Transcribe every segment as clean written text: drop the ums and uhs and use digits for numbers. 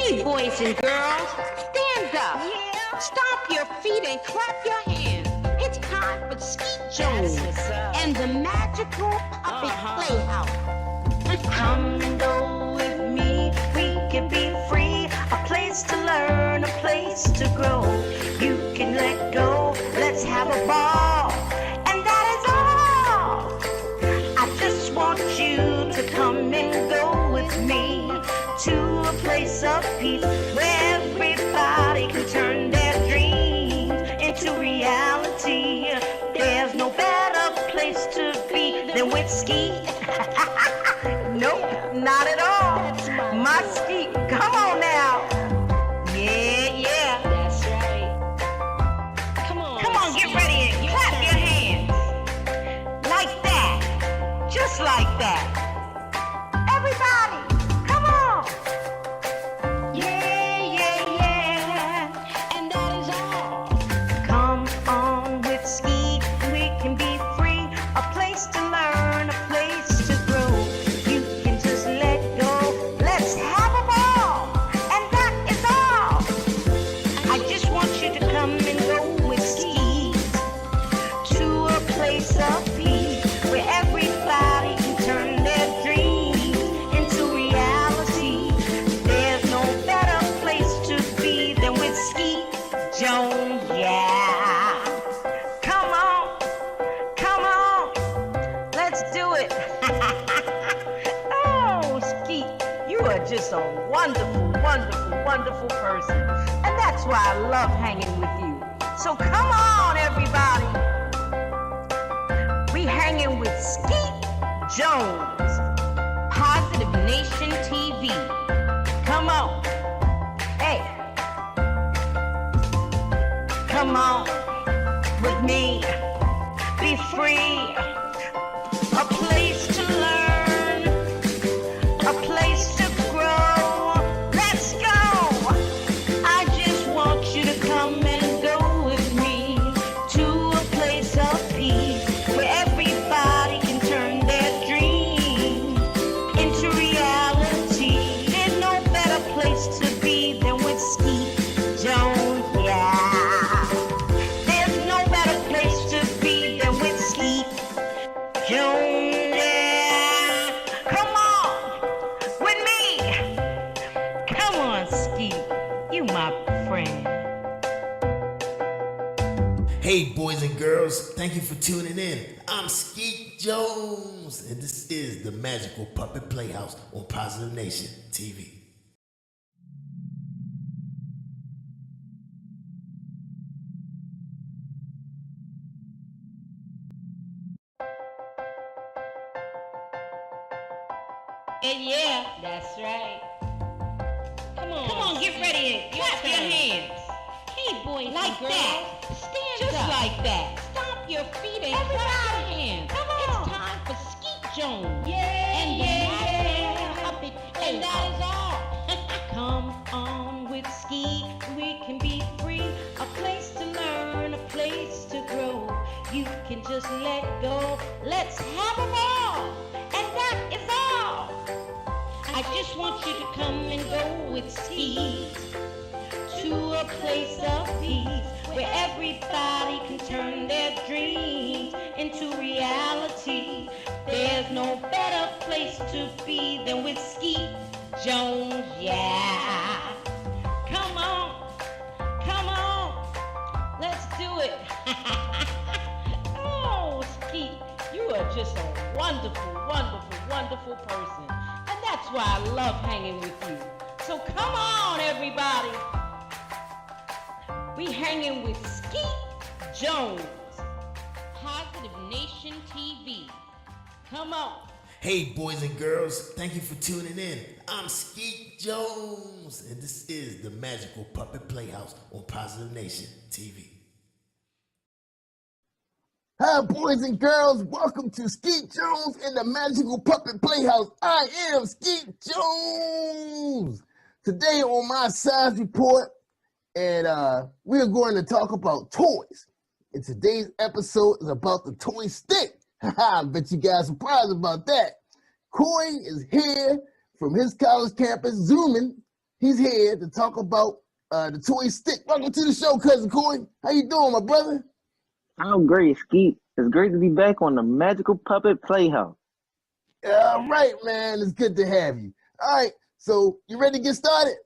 Hey, boys and girls, stand up. Yeah. Stomp your feet and clap your hands. It's time for Skeet Jones and the magical puppet Playhouse. Come and go with me. We can be free. A place to learn, a place to grow. You can let go. Let's have a ball. And that is all. I just want you to come and go with me to a place of peace where everybody can turn their dreams into reality. There's no better place to be than with Skeet. Nope, not at all. My Skeet, come on now. Yeah. That's right. Come on, Get ready and clap your hands. Like that. Just like that. Everybody, come on. Yeah. And that is all. Come on with Skeet. We can be free. A place to learn, a place to grow. You can just let go. Let's have a ball. And that is all. I just want you to come and go with Skeet to a place of peace where everybody can turn their dreams into reality. There's no better place to be than with Skeet Jones, yeah. Come on, let's do it. Oh, Skeet, you are just a wonderful person. And that's why I love hanging with you. So come on, everybody. We hanging with Skeet Jones, Positive Nation TV. come on. Hey, come on with me. Be free. A place to learn, a place to grow. Let's go. I just want you to come and go with me to a place of peace where everybody can turn their dreams into reality. There's no better place to be than with Skeet Jones, yeah. There's no better place to be than with Skeet Jones, yeah. Come on with me. Come on, Skeet. You my friend. Hey, boys and girls, thank you for tuning in. I'm Skeet Jones, and this is the Magical Puppet Playhouse on Positive Nation TV. Yeah. That's right. Come Come on, get ready and clap your hands. Hey, boys Like and girls, that. stand Just up. like that. Stomp your feet and Everybody, clap your hands. come on. It's time for Skeet Jones and the Yeah. magical puppet And that is all. Come on with Skeet, we can be free. A place to learn, a place to grow. You can just let go. Let's have a ball. And that is all. I just want you to come and go with Skeet to a place of peace where everybody can turn their dreams into reality. There's no better place to be than with Skeet Jones, yeah. Come on, let's do it. Oh, Skeet, you are just a wonderful person. And that's why I love hanging with you. So come on, everybody. We hanging with Skeet Jones, Positive Nation TV. come on. Hey, boys and girls, thank you for tuning in. I'm Skeet Jones, and this is the Magical Puppet Playhouse on Positive Nation TV. Hi, boys and girls. Welcome to Skeet Jones and the Magical Puppet Playhouse. I am Skeet Jones. Today on my science report, and we're going to talk about toys. And today's episode is about the toy stick. I bet you guys are surprised about that. Corey is here from his college campus, zooming He's here to talk about the toy stick. Welcome to the show, Cousin Corey. How you doing, my brother? I'm great, Skeet. It's great to be back on the Magical Puppet Playhouse. All right, man. It's good to have you. All right, so you ready to get started?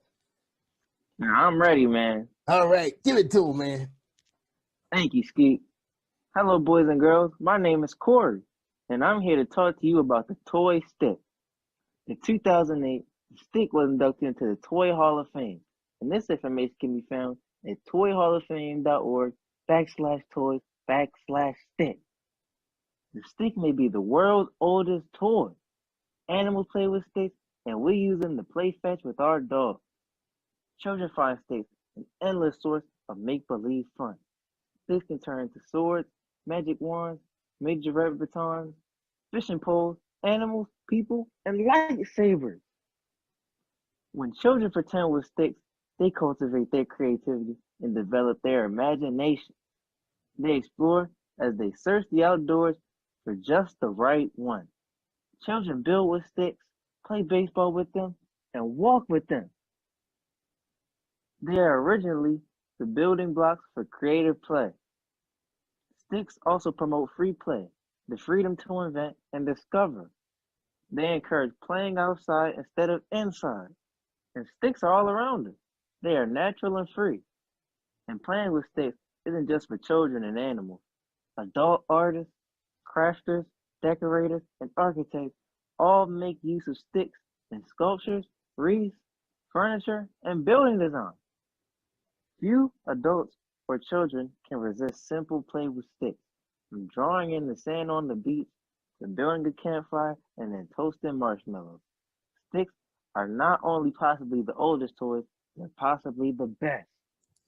Now, I'm ready, man. All right, give it to him, man. Thank you, Skeet. Hello, boys and girls. My name is Corey, and I'm here to talk to you about the toy stick. In 2008, the stick was inducted into the Toy Hall of Fame, and this information can be found at toyhalloffame.org/toys/stick. The stick may be the world's oldest toy. Animals play with sticks, and we use them to play fetch with our dogs. Children find sticks an endless source of make-believe fun. Sticks can turn into swords, magic wands, major batons, fishing poles, animals, people, and lightsabers. When children pretend with sticks, they cultivate their creativity and develop their imagination. They explore as they search the outdoors for just the right one. Children build with sticks, play baseball with them, and walk with them. They are originally the building blocks for creative play. Sticks also promote free play, the freedom to invent and discover. They encourage playing outside instead of inside. And sticks are all around us. They are natural and free. And playing with sticks isn't just for children and animals. Adult artists, crafters, decorators, and architects all make use of sticks in sculptures, wreaths, furniture, and building design. Few adults or children can resist simple play with sticks, from drawing in the sand on the beach to building a campfire and then toasting marshmallows. Sticks are not only possibly the oldest toys, they're possibly the best.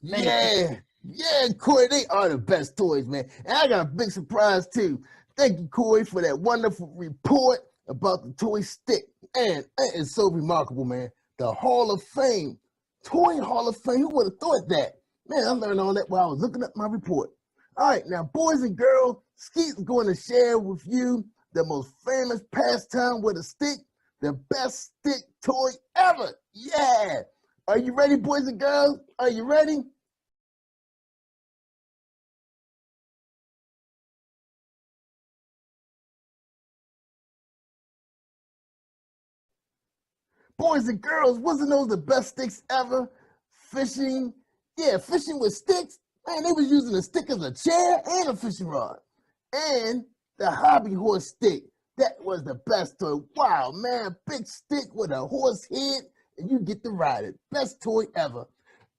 Yeah, Corey, they are the best toys, man. And I got a big surprise, too. Thank you, Corey, for that wonderful report about the toy stick. And that is so remarkable, man. The Hall of Fame, Toy Hall of Fame. Who would have thought that? Man, I learned all that while I was looking up my report. All right, now, boys and girls, Skeet's going to share with you the most famous pastime with a stick, the best stick toy ever. Yeah. Are you ready, boys and girls? Are you ready? Boys and girls, wasn't those the best sticks ever? Fishing, fishing with sticks. Man, they was using a stick as a chair and a fishing rod. And the hobby horse stick, that was the best toy. Wow, man, big stick with a horse head, and you get to ride it. Best toy ever.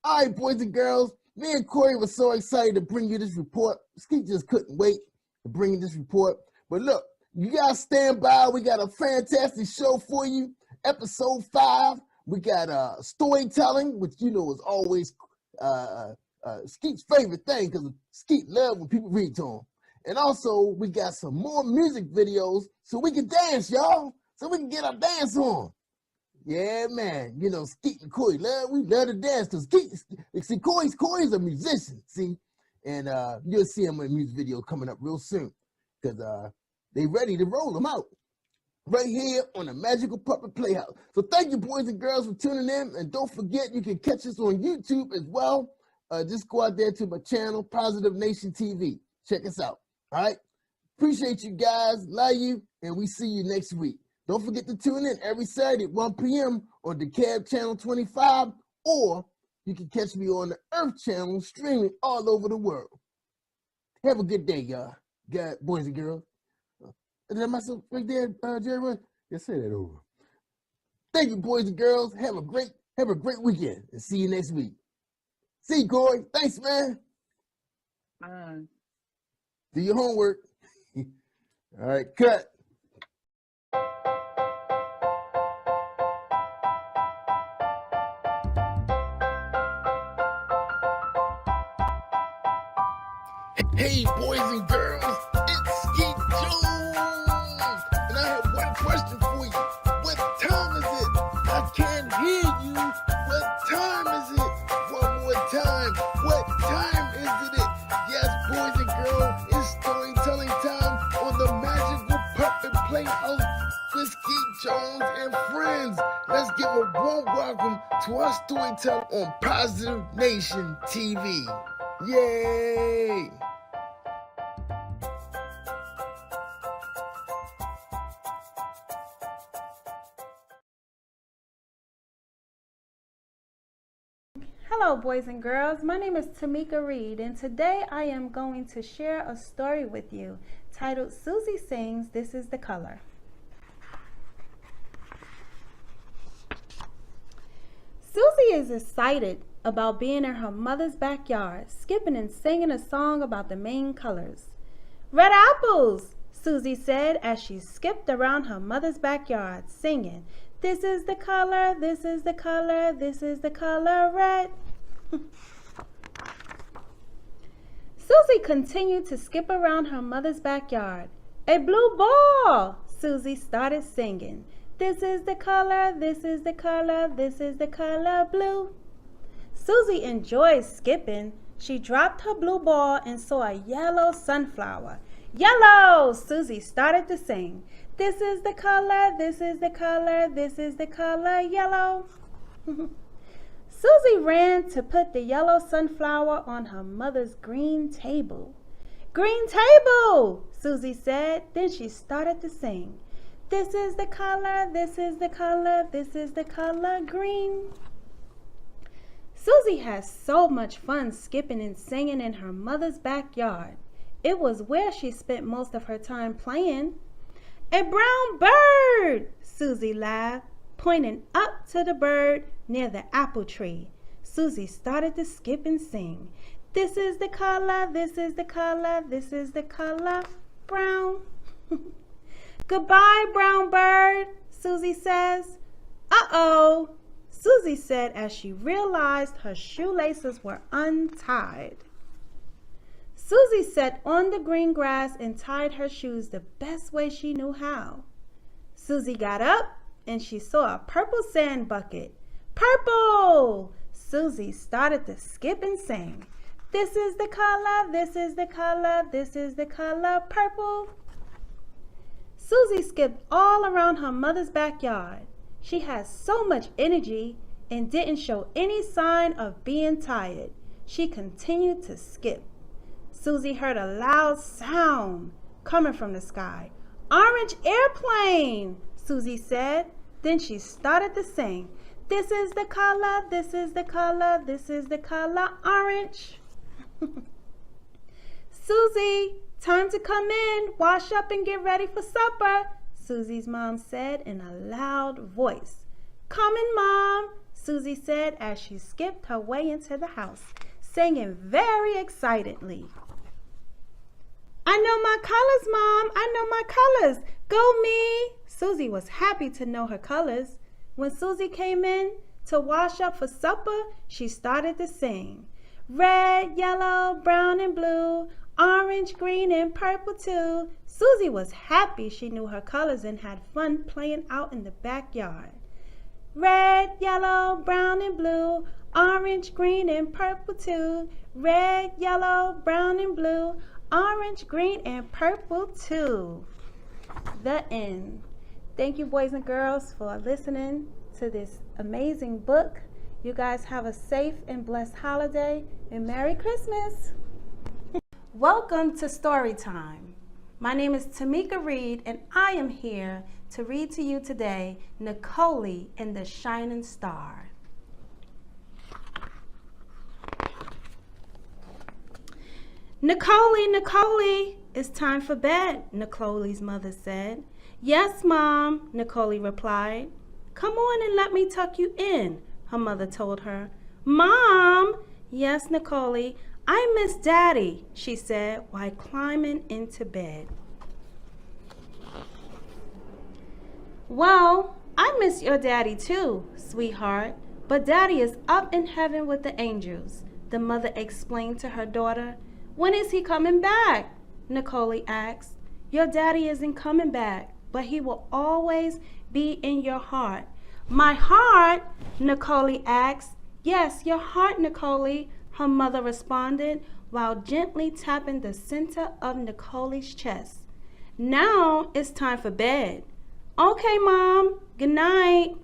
All right, boys and girls, me and Corey were so excited to bring you this report. Skeet just couldn't wait to bring you this report. But look, you guys stand by. We got a fantastic show for you. Episode 5, we got storytelling, which you know is always Skeet's favorite thing because Skeet loves when people read to him. And also, we got some more music videos so we can dance, y'all. So we can get our dance on. Yeah, man. You know, Skeet and Corey, we love to dance. See, Corey's a musician, see? And you'll see him in a music video coming up real soon because they ready to roll them out right here on the Magical Puppet Playhouse. So thank you, boys and girls, for tuning in. And don't forget, you can catch us on YouTube as well. Just go out there to my channel, Positive Nation TV. Check us out. All right. Appreciate you guys. Love you. And we see you next week. Don't forget to tune in every Saturday at 1 p.m. on the Cab Channel 25, or you can catch me on the Earth Channel streaming all over the world. Have a good day, y'all. Boys and girls. Is that myself right there, Jerry? Just say that over. Thank you, boys and girls. Have a great weekend, and see you next week. See you, Corey. Thanks, man. Bye. Do your homework. All right, cut. Hey, boys and girls, it's Skeet Jones, and I have one question for you. What time is it? I can't hear you. What time is it? One more time. What time is it? Yes, boys and girls, it's storytelling time on the Magical Puppet Playhouse with Skeet Jones and friends. Let's give a warm welcome to our storyteller on Positive Nation TV. Yay! Hello boys and girls, my name is Tamika Reed and today I am going to share a story with you titled Susie Sings, This is the Color. Susie is excited about being in her mother's backyard, skipping and singing a song about the main colors. Red apples, Susie said as she skipped around her mother's backyard, singing, this is the color, this is the color, this is the color red. Susie continued to skip around her mother's backyard. A blue ball, Susie started singing. This is the color, this is the color, this is the color blue. Susie enjoyed skipping. She dropped her blue ball and saw a yellow sunflower. Yellow, Susie started to sing. This is the color, this is the color, this is the color yellow. Susie ran to put the yellow sunflower on her mother's green table. Green table, Susie said. Then she started to sing. This is the color, this is the color, this is the color green. Susie had so much fun skipping and singing in her mother's backyard. It was where she spent most of her time playing. A brown bird, Susie laughed, pointing up to the bird near the apple tree. Susie started to skip and sing. This is the color, this is the color, this is the color brown. Goodbye, brown bird, Susie says. Uh-oh, Susie said as she realized her shoelaces were untied. Susie sat on the green grass and tied her shoes the best way she knew how. Susie got up and she saw a purple sand bucket. Purple! Susie started to skip and sing. This is the color, this is the color, this is the color purple. Susie skipped all around her mother's backyard. She had so much energy and didn't show any sign of being tired. She continued to skip. Susie heard a loud sound coming from the sky. Orange airplane, Susie said. Then she started to sing. This is the color, this is the color, this is the color orange. Susie, time to come in, wash up and get ready for supper, Susie's mom said in a loud voice. Coming, Mom, Susie said as she skipped her way into the house, singing very excitedly. I know my colors, Mom. I know my colors. Go me. Susie was happy to know her colors. When Susie came in to wash up for supper, she started to sing. Red, yellow, brown, and blue, orange, green, and purple too. Susie was happy she knew her colors and had fun playing out in the backyard. Red, yellow, brown, and blue, orange, green, and purple too. Red, yellow, brown, and blue, orange, green, and purple too. The end. Thank you, boys and girls, for listening to this amazing book. You guys have a safe and blessed holiday and Merry Christmas. Welcome to Story Time. My name is Tamika Reed and I am here to read to you today Nicole and the Shining Star. Nicole, it's time for bed, Nicole's mother said. Yes, Mom, Nicole replied. Come on and let me tuck you in, her mother told her. Mom! Yes, Nicole, I miss Daddy, she said while climbing into bed. Well, I miss your daddy too, sweetheart, but Daddy is up in heaven with the angels, the mother explained to her daughter. When is he coming back? Nicole asked. Your daddy isn't coming back, but he will always be in your heart. My heart? Nicole asked. Yes, your heart, Nicole, her mother responded while gently tapping the center of Nicole's chest. Now it's time for bed. Okay, Mom. Good night.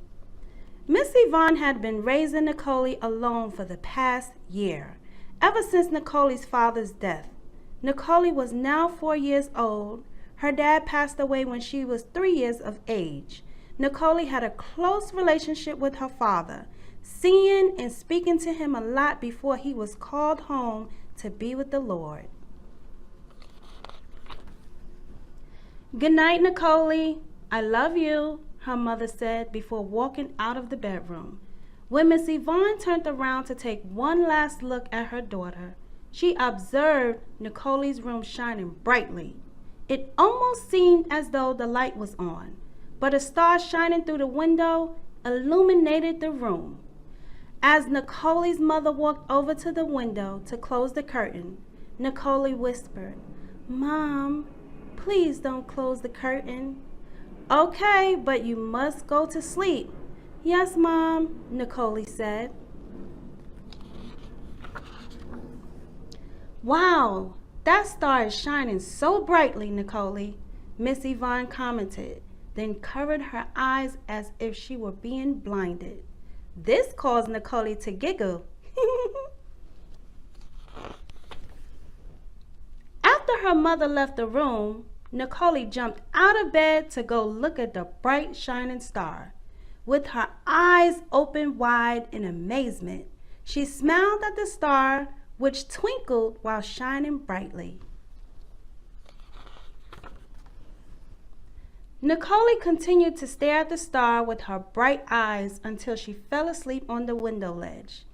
Vaughn had been raising Nicole alone for the past year, ever since Nicole's father's death. Nicole was now 4 years old. Her dad passed away when she was 3 years of age. Nicole had a close relationship with her father, seeing and speaking to him a lot before he was called home to be with the Lord. "Good night, Nicole. I love you," her mother said before walking out of the bedroom. When Miss Yvonne turned around to take one last look at her daughter, she observed Nicole's room shining brightly. It almost seemed as though the light was on, but a star shining through the window illuminated the room. As Nicole's mother walked over to the window to close the curtain, Nicole whispered, "Mom, please don't close the curtain." "Okay, but you must go to sleep." "Yes, Mom," Nicole said. "Wow, that star is shining so brightly, Nicole," Miss Yvonne commented, then covered her eyes as if she were being blinded. This caused Nicole to giggle. After her mother left the room, Nicole jumped out of bed to go look at the bright shining star. With her eyes open wide in amazement, she smiled at the star, which twinkled while shining brightly. Nicole continued to stare at the star with her bright eyes until she fell asleep on the window ledge.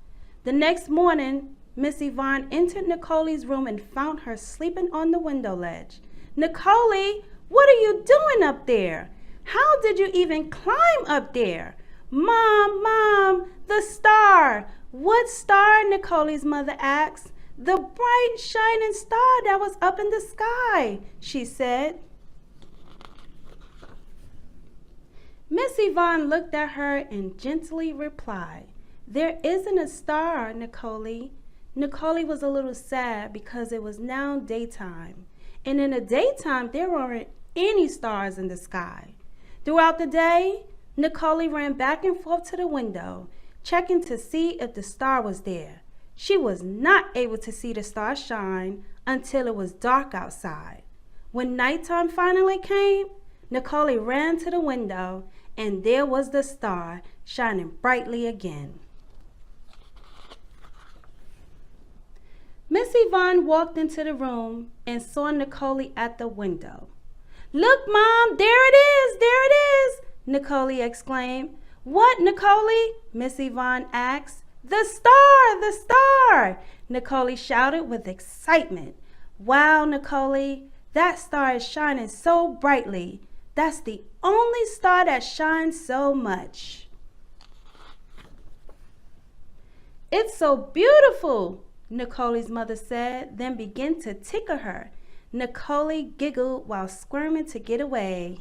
The next morning, Miss Yvonne entered Nicole's room and found her sleeping on the window ledge. "Nicole, what are you doing up there? How did you even climb up there?" Mom, the star." "What star?" Nicole's mother asked. "The bright shining star that was up in the sky," she said. Miss Yvonne looked at her and gently replied, "There isn't a star, Nicole." Nicole was a little sad because it was now daytime, and in the daytime there weren't any stars in the sky. Throughout the day, Nicole ran back and forth to the window, checking to see if the star was there. She was not able to see the star shine until it was dark outside. When nighttime finally came, Nicole ran to the window, and there was the star shining brightly again. Miss Yvonne walked into the room and saw Nicole at the window. "Look, Mom, there it is, Nicole exclaimed. "What, Nicole?" Miss Yvonne asked. The star, Nicole shouted with excitement. "Wow, Nicole, that star is shining so brightly. That's the only star that shines so much." "It's so beautiful," Nicole's mother said, then began to tickle her. Nicole giggled while squirming to get away.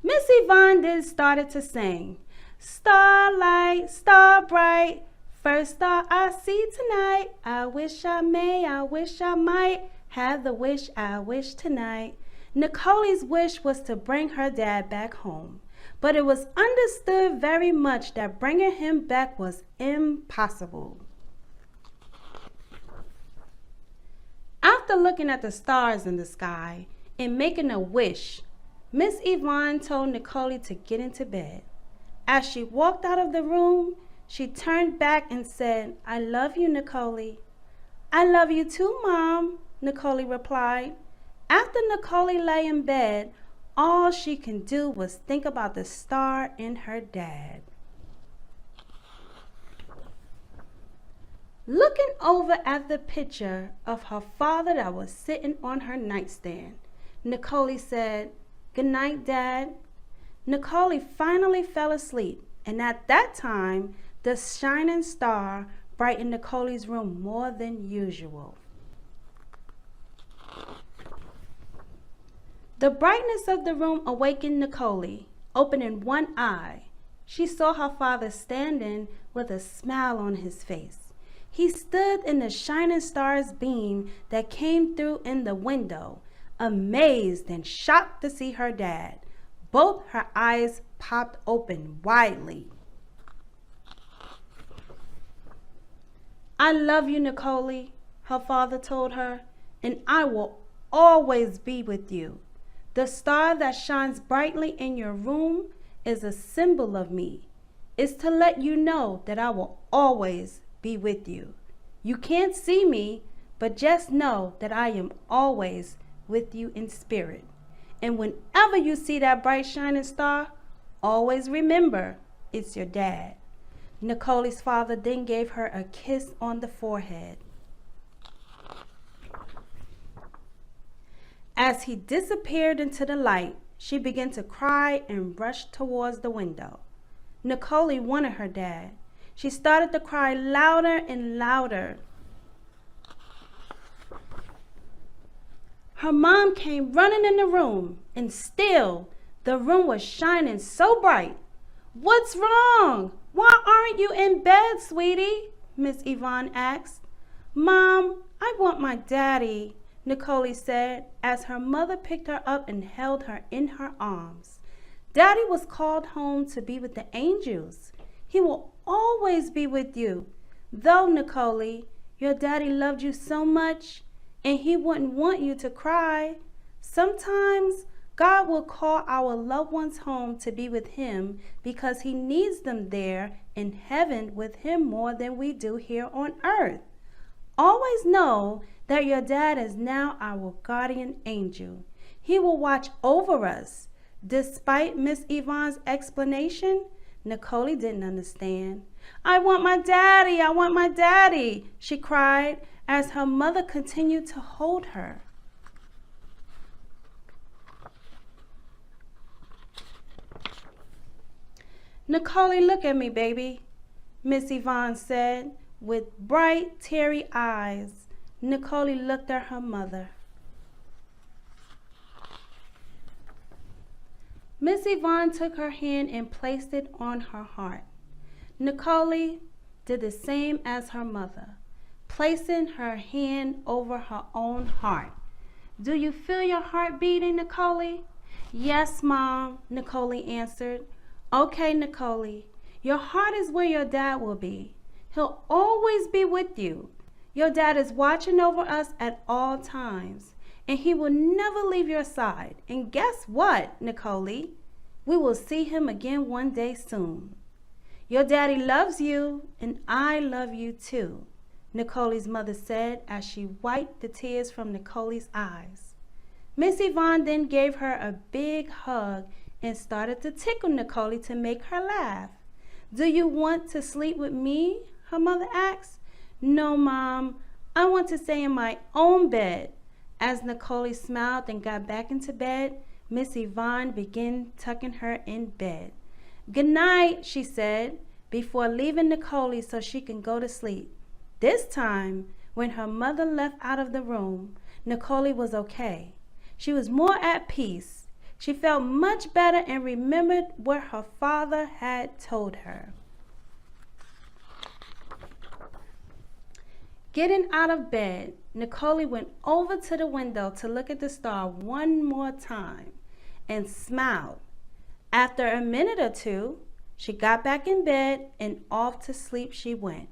Miss Yvonne then started to sing. "Starlight, star bright, first star I see tonight. I wish I may, I wish I might, have the wish I wish tonight." Nicole's wish was to bring her dad back home, but it was understood very much that bringing him back was impossible. After looking at the stars in the sky and making a wish, Miss Yvonne told Nicole to get into bed. As she walked out of the room, she turned back and said, "I love you, Nicole." "I love you too, Mom," Nicole replied. After Nicole lay in bed, all she could do was think about the star and her dad. Looking over at the picture of her father that was sitting on her nightstand, Nicole said, "Good night, Dad." Nicole finally fell asleep, and at that time, the shining star brightened Nicole's room more than usual. The brightness of the room awakened Nicole. Opening one eye, she saw her father standing with a smile on his face. He stood in the shining star's beam that came through in the window, amazed and shocked to see her dad, Both her eyes popped open widely. "I love you, Nicole," her father told her, "and I will always be with you. The star that shines brightly in your room is a symbol of me. It's to let you know that I will always be with you. You can't see me, but just know that I am always with you in spirit. And whenever you see that bright shining star, always remember it's your dad." Nicole's father then gave her a kiss on the forehead. As he disappeared into the light, she began to cry and rushed towards the window. Nicole wanted her dad. She started to cry louder and louder. Her mom came running in the room, and still the room was shining so bright. "What's wrong? Why aren't you in bed, sweetie?" Miss Yvonne asked. "Mom, I want my daddy," Nicole said as her mother picked her up and held her in her arms. "Daddy was called home to be with the angels. He will always be with you. Though, Nicole, your daddy loved you so much, and he wouldn't want you to cry. Sometimes God will call our loved ones home to be with him because he needs them there in heaven with him more than we do here on earth. Always know that your dad is now our guardian angel. He will watch over us." Despite Miss Yvonne's explanation, Nicole didn't understand. "I want my daddy, I want my daddy," she cried as her mother continued to hold her. "Nicole, look at me, baby," Miss Yvonne said. With bright, teary eyes, Nicole looked at her mother. Miss Yvonne took her hand and placed it on her heart. Nicole did the same as her mother, placing her hand over her own heart. "Do you feel your heart beating, Nicole?" "Yes, Mom," Nicole answered. "Okay, Nicole, your heart is where your dad will be. He'll always be with you. Your dad is watching over us at all times, and he will never leave your side. And guess what, Nicole? We will see him again one day soon. Your daddy loves you, and I love you too," Nicole's mother said as she wiped the tears from Nicole's eyes. Miss Yvonne then gave her a big hug and started to tickle Nicole to make her laugh. "Do you want to sleep with me?" her mother asked. "No, Mom, I want to stay in my own bed." As Nicole smiled and got back into bed, Miss Yvonne began tucking her in bed. "Good night," she said, before leaving Nicole so she can go to sleep. This time, when her mother left out of the room, Nicole was okay. She was more at peace. She felt much better and remembered what her father had told her. Getting out of bed, Nicole went over to the window to look at the star one more time and smiled. After a minute or two, she got back in bed and off to sleep she went,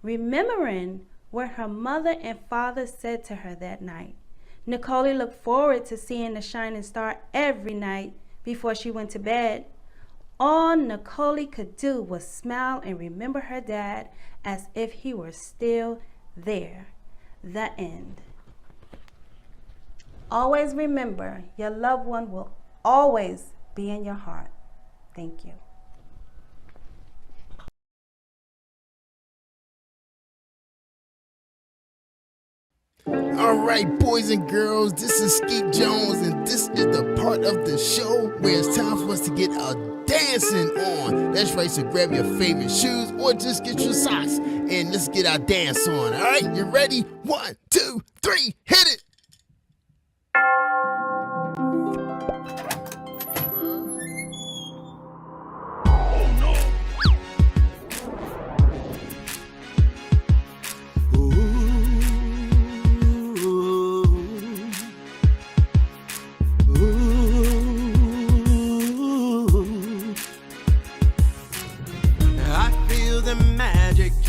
remembering what her mother and father said to her that night. Nicole looked forward to seeing the shining star every night before she went to bed. All Nicole could do was smile and remember her dad as if he were still there. The end. Always remember, your loved one will always be in your heart. Thank you. All right, boys and girls, this is Skeet Jones, and this is the part of the show where it's time for us to get a dancing on. That's right, so grab your favorite shoes or just get your socks and let's get our dance on. All right, you ready? 1, 2, 3, hit it!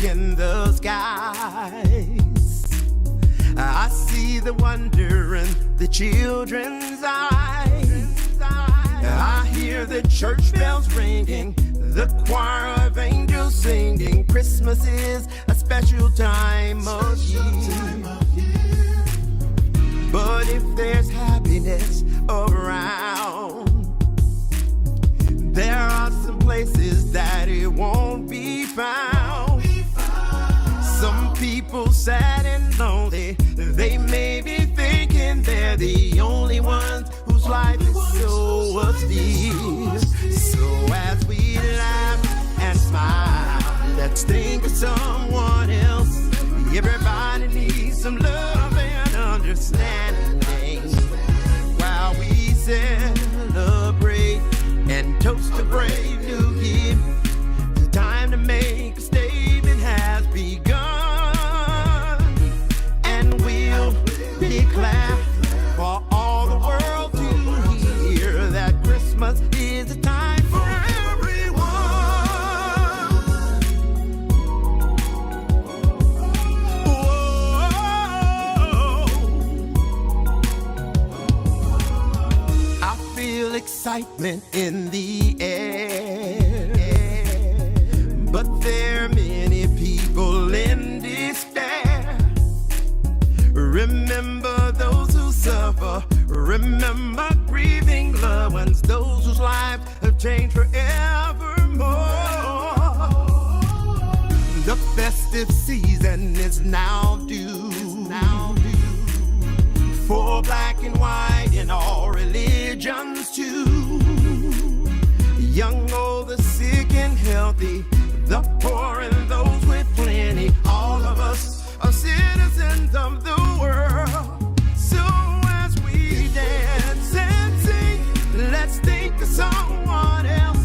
in the skies. I see the wonder in the children's eyes. I hear the church bells ringing, the choir of angels singing. Christmas is a special time of year. But if there's happiness around, there are some places that it won't be found. Some people sad and lonely, they may be thinking they're the only ones whose life is so austere. So as we laugh and smile, let's think of someone else. Everybody needs some love and understanding while we celebrate and toast a brave new year. The time to make a statement has begun, and we'll declare for all the world to hear that Christmas is a time for everyone. Whoa. I feel excitement in the air, but there are many people in despair. Remember those who suffer, remember grieving loved ones, those whose lives have changed forevermore. The festive season is now due for black and white in all religions too. Young, old, the sick and healthy, the poor and those with plenty. All of us are citizens of the world. So as we dance and sing, let's think of someone else.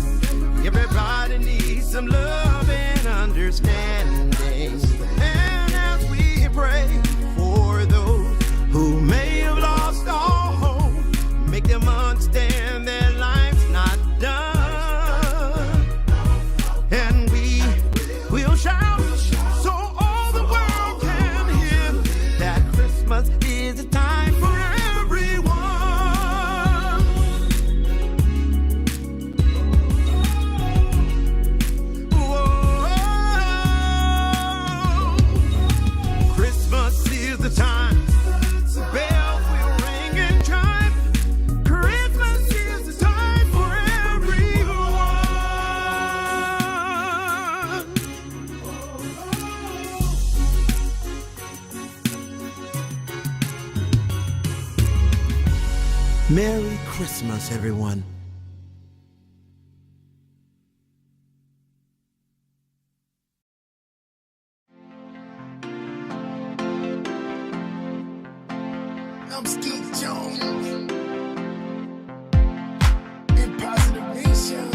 Everybody needs some love and understanding. And as we pray for those who may have lost all hope, make them understand their life's not done. And we will shout so all the world can hear that Christmas is a time for everyone. Whoa. Christmas is the time. Bells will ring and chime. Christmas is the time for everyone. Merry Christmas, everyone. I'm Skeet Jones in Positive Nation.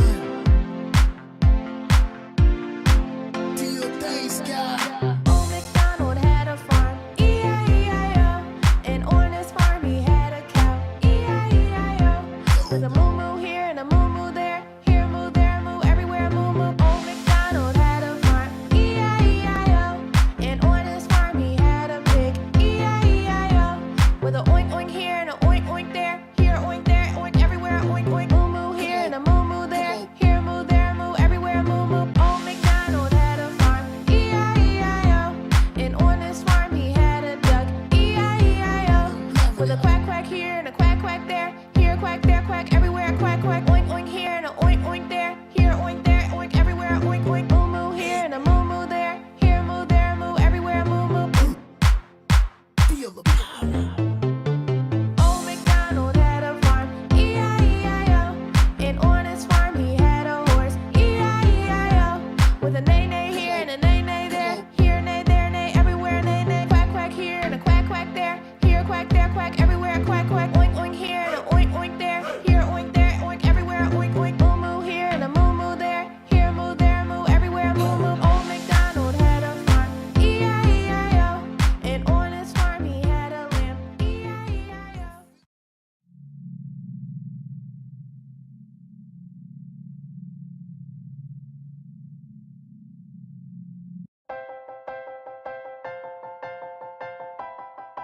Do your thing, Sky. Old MacDonald had a farm, E-I-E-I-O. And on his farm he had a cow, E-I-E-I-O. With a moo-moo here and a moo-moo there, here a moo, there a moo, everywhere a moo-moo. Old MacDonald had a farm, E-I-E-I-O. And on his farm he had a pig, E-I-E-I-O. With a oink oink here and a oink oink there,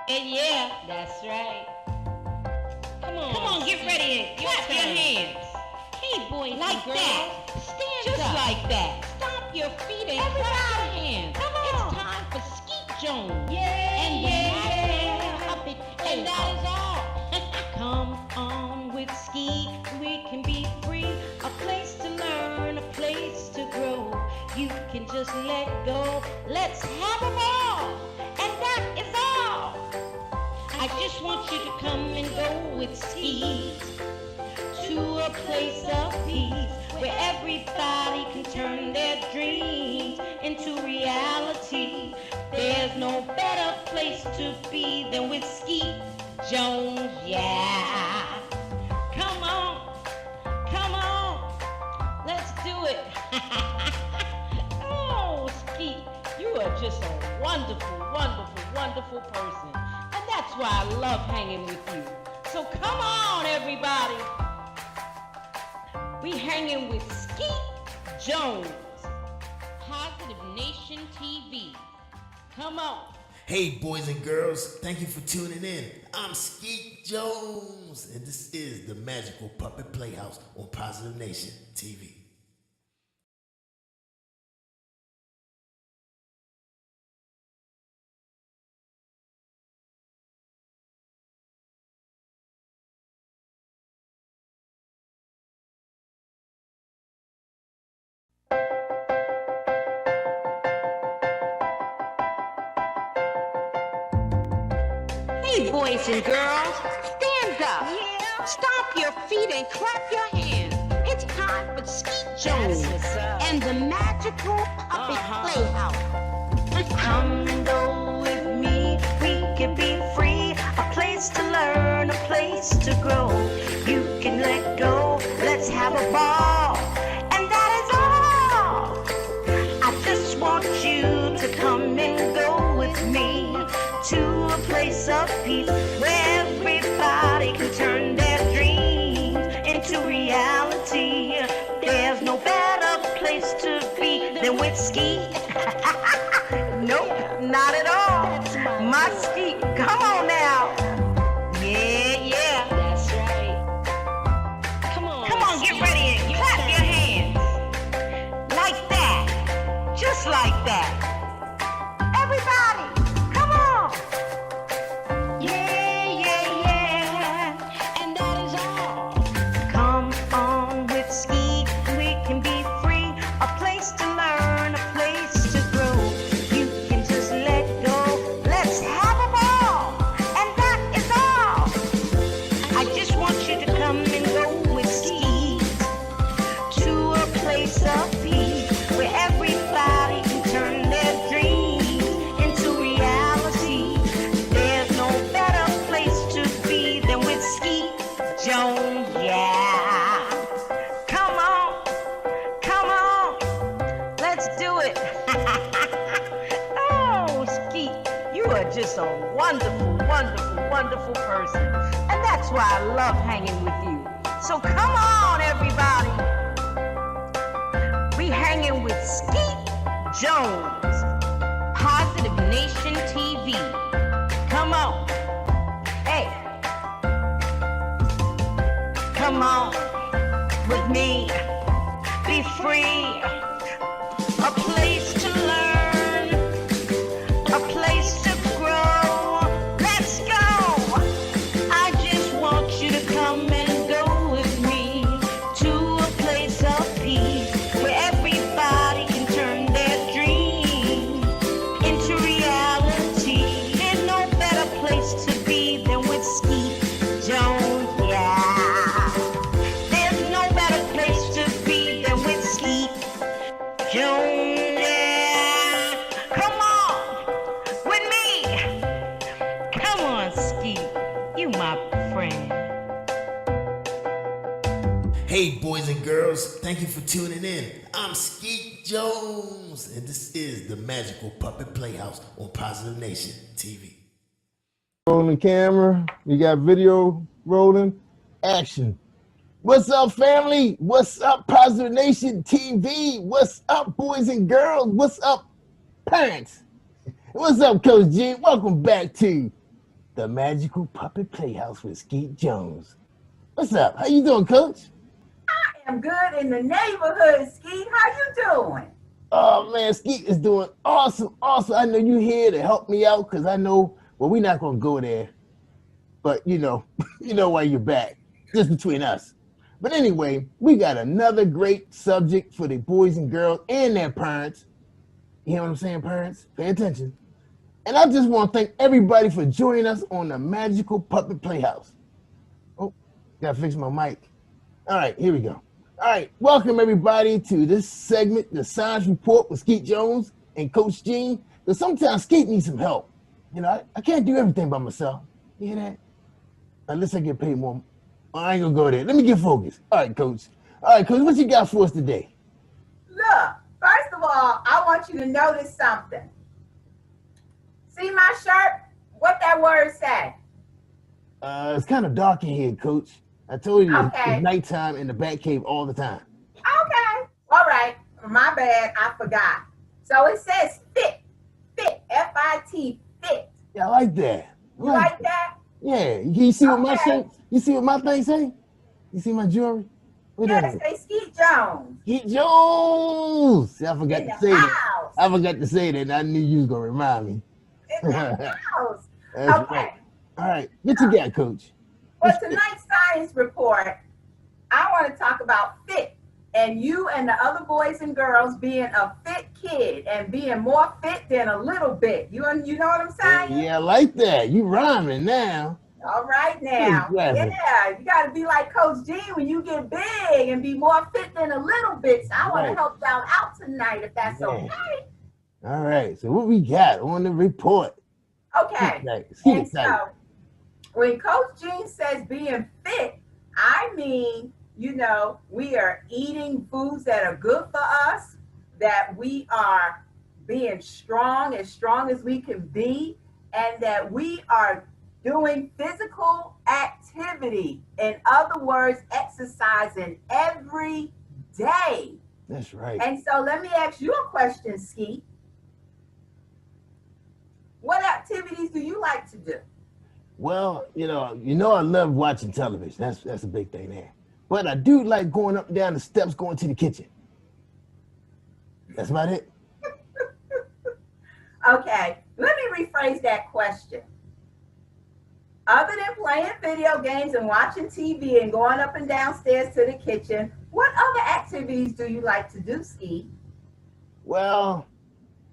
And yeah, that's right. Come on, get ready and clap your hands. Hey, boys like and girls, that. Stand just up. Like that. Stomp your feet and clap your hands. Come on. It's time for Skeet Jones. Yeah, and yeah. Puppet and that is all. Come on with Skeet, we can be free. A place to learn, a place to grow. You can just let go. Let's have a ball. And that is all. I just want you to come and go with Skeet to a place of peace where everybody can turn their dreams into reality. There's no better place to be than with Skeet Jones, yeah. Come on, let's do it. Oh, Skeet, you are just a wonderful, wonderful, wonderful person. And that's why I love hanging with you. So come on, everybody. We hanging with Skeet Jones, Positive Nation TV. Come on. Hey, boys and girls, thank you for tuning in. I'm Skeet Jones, and this is the Magical Puppet Playhouse on Positive Nation TV. Hey, boys and girls, stand up. Stomp your feet and clap your hands. It's time for Skeet Jones and the Magical Puppet Playhouse. Come and go with me, we can be free. A place to learn, a place to grow. You can let go, let's have a ball. And that is all. I just want you to come and go with me to a place of peace where everybody can turn their dreams into reality. There's no better place to be than with Skeet. Nope, not at all. My Skeet, come on now. Yeah. That's right. Come on, Get ready and clap your hands. Like that. Just like that. Everybody, come on. Yeah. and that is all. Come on with Skeet, we can be free. A place to learn, a place to grow. You can just let go. Let's have a ball. And that is all. I just want you to come and go with Skeet to a place of peace where everybody can turn their dreams into reality. There's no better place to be than with Skeet Jones, yeah. Come on, let's do it. Oh, Skeet, you are just a wonderful, wonderful, wonderful person. And that's why I love hanging with you. So come on, everybody. We hanging with Skeet Jones, Positive Nation TV. come on. Hey, come on with me. Be free. A place to learn, a place to grow. Let's go. I just want you to come and go with me to a place of peace where everybody can turn their dreams into reality. There's no better place to be than with Skeet Jones, yeah. There's no better place to be than with Skeet Jones, yeah. Come on with me. Come on, Skeet. You my friend. Hey, boys and girls, thank you for tuning in. I'm Skeet Jones, and this is the Magical Puppet Playhouse on Positive Nation TV. Rolling camera, we got video rolling, action. What's up, family? What's up, Positive Nation TV? What's up, boys and girls? What's up, parents? What's up, Coach G? Welcome back to the Magical Puppet Playhouse with Skeet Jones. What's up? How you doing, Coach? I'm good in the neighborhood, Skeet. How you doing? Oh man, Skeet is doing awesome. I know you here to help me out because I know, well, we're not gonna go there, but you know, you know why you're back, just between us. But anyway, we got another great subject for the boys and girls and their parents. You hear what I'm saying, parents? Pay attention. And I just want to thank everybody for joining us on the Magical Puppet Playhouse. Oh, gotta fix my mic. All right, here we go. All right, welcome everybody to this segment, the Science Report with Skeet Jones and Coach Gene. Because sometimes Skeet needs some help. You know, I can't do everything by myself. You hear that? Unless I get paid more. I ain't gonna go there. Let me get focused. All right, Coach. All right, Coach, what you got for us today? Look, first of all, I want you to notice something. See my shirt? What that word say? It's kind of dark in here, Coach. I told you Okay. it's nighttime in the bat cave all the time. Okay. All right. My bad. I forgot. So it says fit. Fit. F-I-T. Fit. Yeah, I like that. You like that? Yeah. You see what my Okay. shirt? You see what my thing say? You see my jewelry? What Yeah, that they say Skeet Jones. Skeet Jones. See, I forgot In to the say that. house. I forgot to say that. And I knew you was gonna remind me. In the house. That's Okay. right. All right. What you got, Coach? For tonight's science report, I want to talk about fit and you and the other boys and girls being a fit kid and being more fit than a little bit. You know what I'm saying? Yeah, I like that. You rhyming now. All right now. Exactly. Yeah, you got to be like Coach G when you get big and be more fit than a little bit. So I want to Right. help y'all out tonight if that's Yeah. okay. All right. So what we got on the report? Okay. Skeet And excited. so when Coach Gene says being fit, I mean, you know, we are eating foods that are good for us, that we are being strong as we can be, and that we are doing physical activity. In other words, exercising every day. That's right. And so let me ask you a question, Skeet. What activities do you like to do? Well, you know, I love watching television. That's a big thing there. But I do like going up and down the steps, going to the kitchen. That's about it. Okay, let me rephrase that question. Other than playing video games and watching TV and going up and downstairs to the kitchen, what other activities do you like to do, Ski? Well,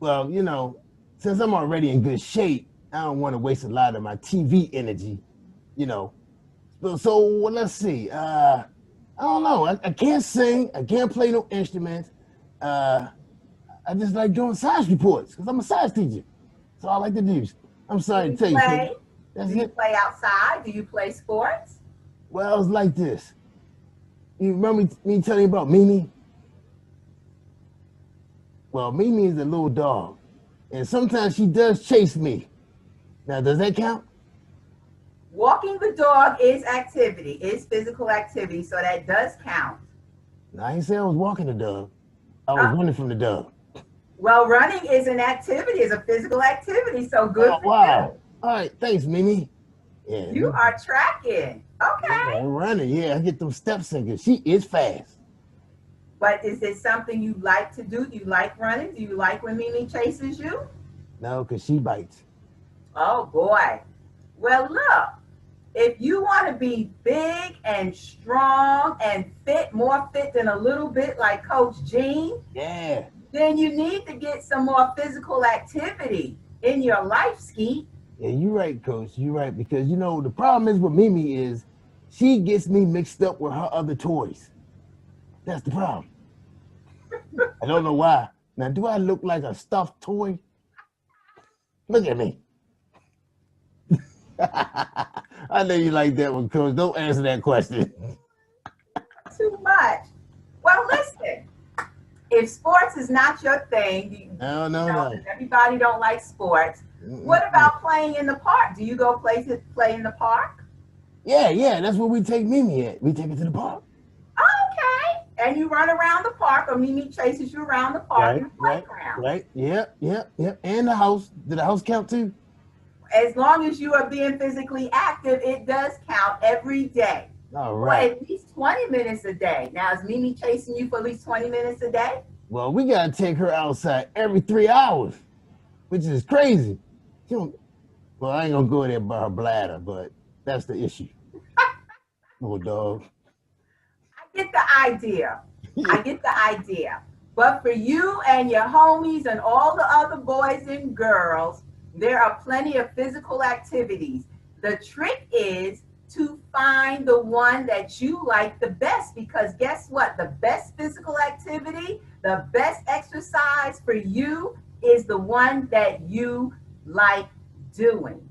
you know, since I'm already in good shape, I don't want to waste a lot of my TV energy, you know. So well, let's see. I don't know. I can't sing. I can't play no instruments. I just like doing science reports because I'm a science teacher. That's all I like to do. I'm sorry to tell you. Play? That's Do you it. play outside? Do you play sports? Well, it's like this. You remember me telling you about Mimi? Well, Mimi is a little dog, and sometimes she does chase me. Now, does that count? Walking the dog is activity, is physical activity, so that does count. No, I ain't say I was walking the dog. I was running from the dog. Well, running is an activity, is a physical activity, so good Oh, for wow. All right, thanks, Mimi. Yeah, you. You are tracking. Okay. I'm running. Yeah, I get them steps in because she is fast. But is it something you like to do? Do you like running? Do you like when Mimi chases you? No, because she bites. Oh, boy. Well, look, if you want to be big and strong and fit, more fit than a little bit like Coach Gene, Yeah. then you need to get some more physical activity in your life, Skeet. Yeah, you're right, Coach. You're right. Because, you know, the problem is with Mimi is she gets me mixed up with her other toys. That's the problem. I don't know why. Now, do I look like a stuffed toy? Look at me. I know you like that one, Coach. Don't answer that question. Too much. Well, listen, if sports is not your thing, No. everybody don't like sports. What about playing in the park? Do you go play in the park? Yeah, that's where we take Mimi at. We take her to the park. Okay. And you run around the park, or Mimi chases you around the park in the playground. Right. Yep. And the house. Did the house count too? as long as you are being physically active, it does count every day. All For right. at least 20 minutes a day. Now, is Mimi chasing you for at least 20 minutes a day? Well, we gotta take her outside every 3 hours, which is crazy. She don't, well, I ain't gonna go there by her bladder, but that's the issue. Little dog. I get the idea. I get the idea. But for you and your homies and all the other boys and girls, there are plenty of physical activities. The trick is to find the one that you like the best, because guess what? The best physical activity, the best exercise for you is the one that you like doing.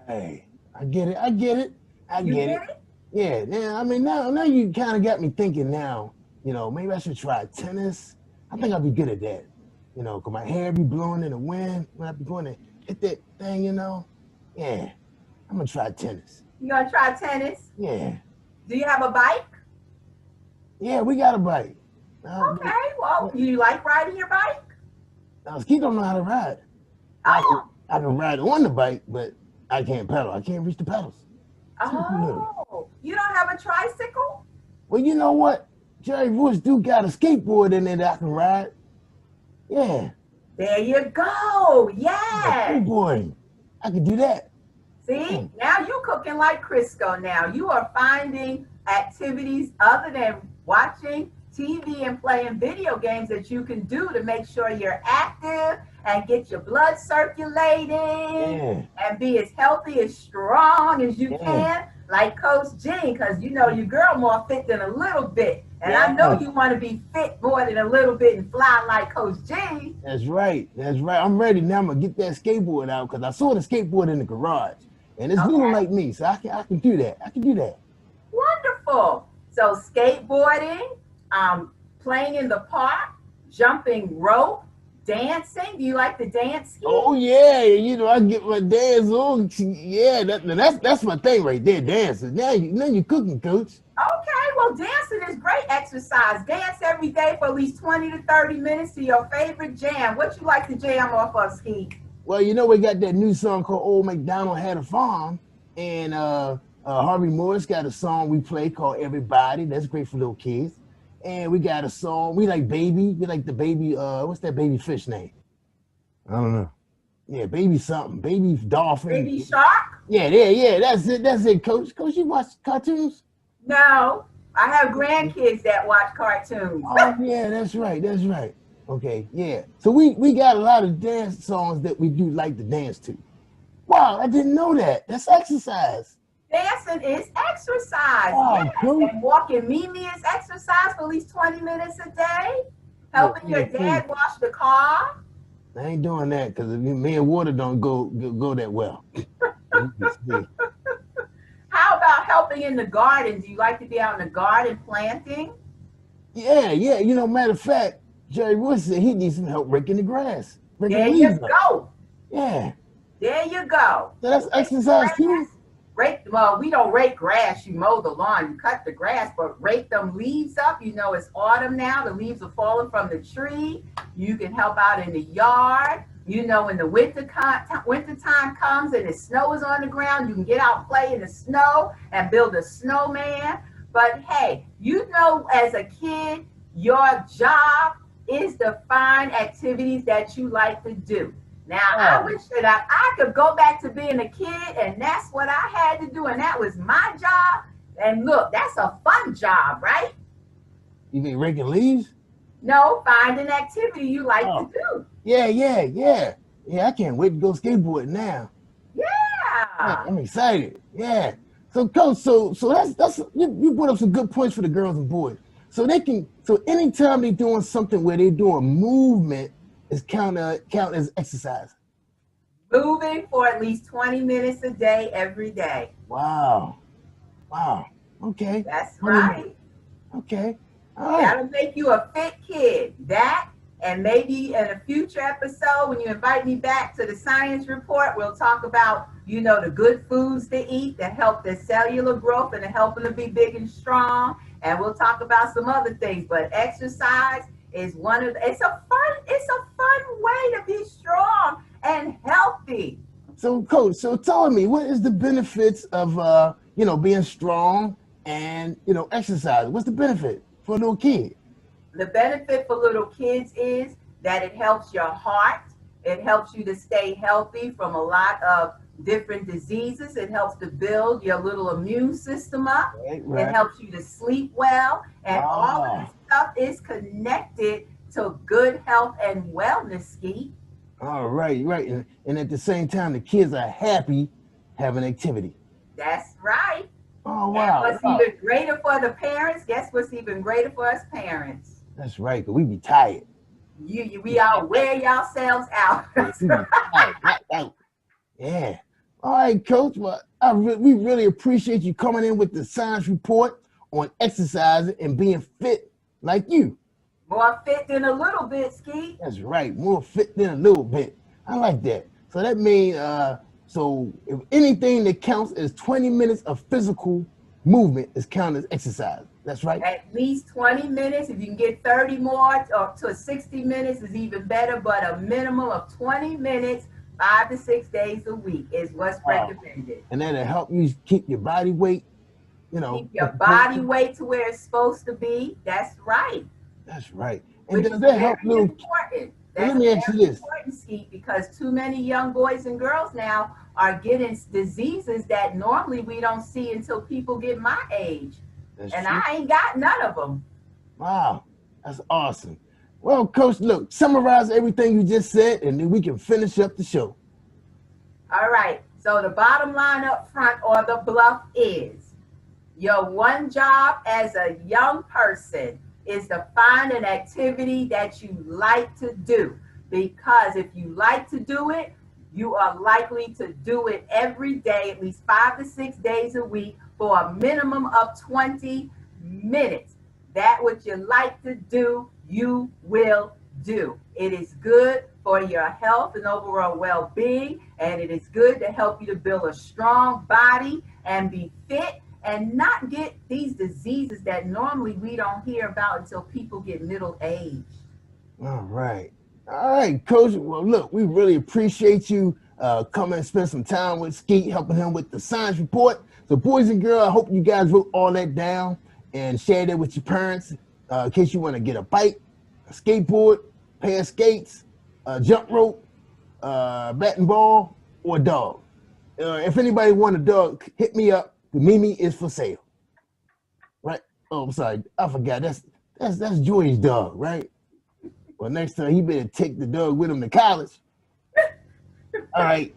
Hey, I get it. I get it. I You get it. get it? Yeah. Now, I mean, now you kind of got me thinking. Now, maybe I should try tennis. I think I'll be good at that. Cause my hair be blowing in the wind when I be going to hit that thing. Yeah, I'm gonna try tennis. You gonna try tennis? Yeah. Do you have a bike? Yeah, we got a bike. Okay, well, you like riding your bike? Now, Skeet don't know how to ride. Oh, I can ride on the bike, but I can't pedal. I can't reach the pedals. oh, you don't have a tricycle? Well, you know what? Jerry Woods do got a skateboard in there that I can ride. Yeah. There you go. Yeah. Skateboarding. I could do that. See, now you're cooking like Crisco now. You are finding activities other than watching TV and playing video games that you can do to make sure you're active and get your blood circulating and be as healthy, as strong as you can, like Coach Jean, because your girl more fit than a little bit. And I know you want to be fit more than a little bit and fly like Coach Jean. That's right. That's right. I'm ready now. I'm going to get that skateboard out because I saw the skateboard in the garage. And it's little like me, so I can do that. I can do that. Wonderful. So skateboarding, playing in the park, jumping rope, dancing. Do you like to dance? Oh yeah, I get my dance on. Yeah, that's my thing right there, dancing. Now you're cooking, Coach. Okay, well, dancing is great exercise. Dance every day for at least 20 to 30 minutes to your favorite jam. What you like to jam off of, Skeet? Well, we got that new song called Old MacDonald Had a Farm, and Harvey Morris got a song we play called Everybody. That's great for little kids. And we got a song, we like Baby. We like the baby, what's that baby fish name? I don't know. Yeah, Baby something. Baby Dolphin. Baby Shark? Yeah, that's it, Coach. Coach, you watch cartoons? No, I have grandkids that watch cartoons. Oh, yeah, that's right. Okay, yeah. So we got a lot of dance songs that we do like to dance to. Wow, I didn't know that. That's exercise. Dancing is exercise. Oh, yes. cool. And walking Mimi is exercise for at least 20 minutes a day. Helping your dad wash the car. I ain't doing that because me and water don't go that well. How about helping in the garden? Do you like to be out in the garden planting? Yeah. Matter of fact, Jerry Woods said he needs some help raking the grass. There you go. Yeah. There you go. So that's exercise too? Well, we don't rake grass. You mow the lawn, you cut the grass, but rake them leaves up. It's autumn now. The leaves are falling from the tree. You can help out in the yard. When the winter time comes and the snow is on the ground, you can get out and play in the snow and build a snowman. But hey, as a kid, your job is to find activities that you like to do. Now, I wish that I could go back to being a kid, and that's what I had to do, and that was my job. And look, that's a fun job, right? You mean raking leaves? No, find an activity you like to do. Yeah. Yeah, I can't wait to go skateboarding now. Yeah. I'm excited. Yeah. So, Coach, so that's you brought up some good points for the girls and boys. So anytime they're doing something where they're doing movement, is count as exercise. Moving for at least 20 minutes a day, every day. Wow. Okay. That's right. Okay. All right. That'll make you a fit kid. That, and maybe in a future episode, when you invite me back to the science report, we'll talk about, the good foods to eat that help their cellular growth and to help them to be big and strong. And we'll talk about some other things, but exercise is it's a fun way to be strong and healthy. So, Coach, so tell me, what is the benefits of being strong and exercise? What's the benefit for a little kid? The benefit for little kids is that it helps your heart. It helps you to stay healthy from a lot of different diseases. It helps to build your little immune system up. Right. It helps you to sleep well. And all of Ah. this stuff is connected to good health and wellness, Skeet. All right, right. And at the same time, the kids are happy having activity. That's right. Oh, And wow. what's wow. even greater for the parents, guess what's even greater for us parents? That's right, because we be tired. We all wear yourselves out. We be tired, knocked out. Yeah. All right, Coach. Well, we really appreciate you coming in with the science report on exercising and being fit like you. More fit than a little bit, Skeet. That's right. More fit than a little bit. I like that. So that means, so if anything that counts as 20 minutes of physical movement is counted as exercise. That's right. At least 20 minutes. If you can get 30 more or to 60 minutes is even better, but a minimum of 20 minutes, 5 to 6 days a week is what's recommended. And that'll help you keep your body weight, Keep your body weight to where it's supposed to be. That's right. That's right. And Which does is that help very little? important. Let That's me ask you this. important, Skeet, because too many young boys and girls now are getting diseases that normally we don't see until people get my age. That's And true. I ain't got none of them. Wow, that's awesome. Well, Coach, look, summarize everything you just said, and then we can finish up the show. All right. So the bottom line up front or the bluff is your one job as a young person is to find an activity that you like to do. Because if you like to do it, you are likely to do it every day, at least 5 to 6 days a week for a minimum of 20 minutes. That what you like to do, you will do. It is good for your health and overall well-being, and it is good to help you to build a strong body and be fit and not get these diseases that normally we don't hear about until people get middle aged. All right. All right, Coach. Well, look, we really appreciate you coming and spend some time with Skeet, helping him with the science report. So, boys and girls, I hope you guys wrote all that down and shared it with your parents in case you want to get a bike, a skateboard, pair of skates, a jump rope, bat and ball, or a dog. If anybody want a dog, hit me up. The Mimi is for sale. Right? Oh, I'm sorry. I forgot. That's Joy's dog, right? Well, next time he better take the dog with him to college. All right,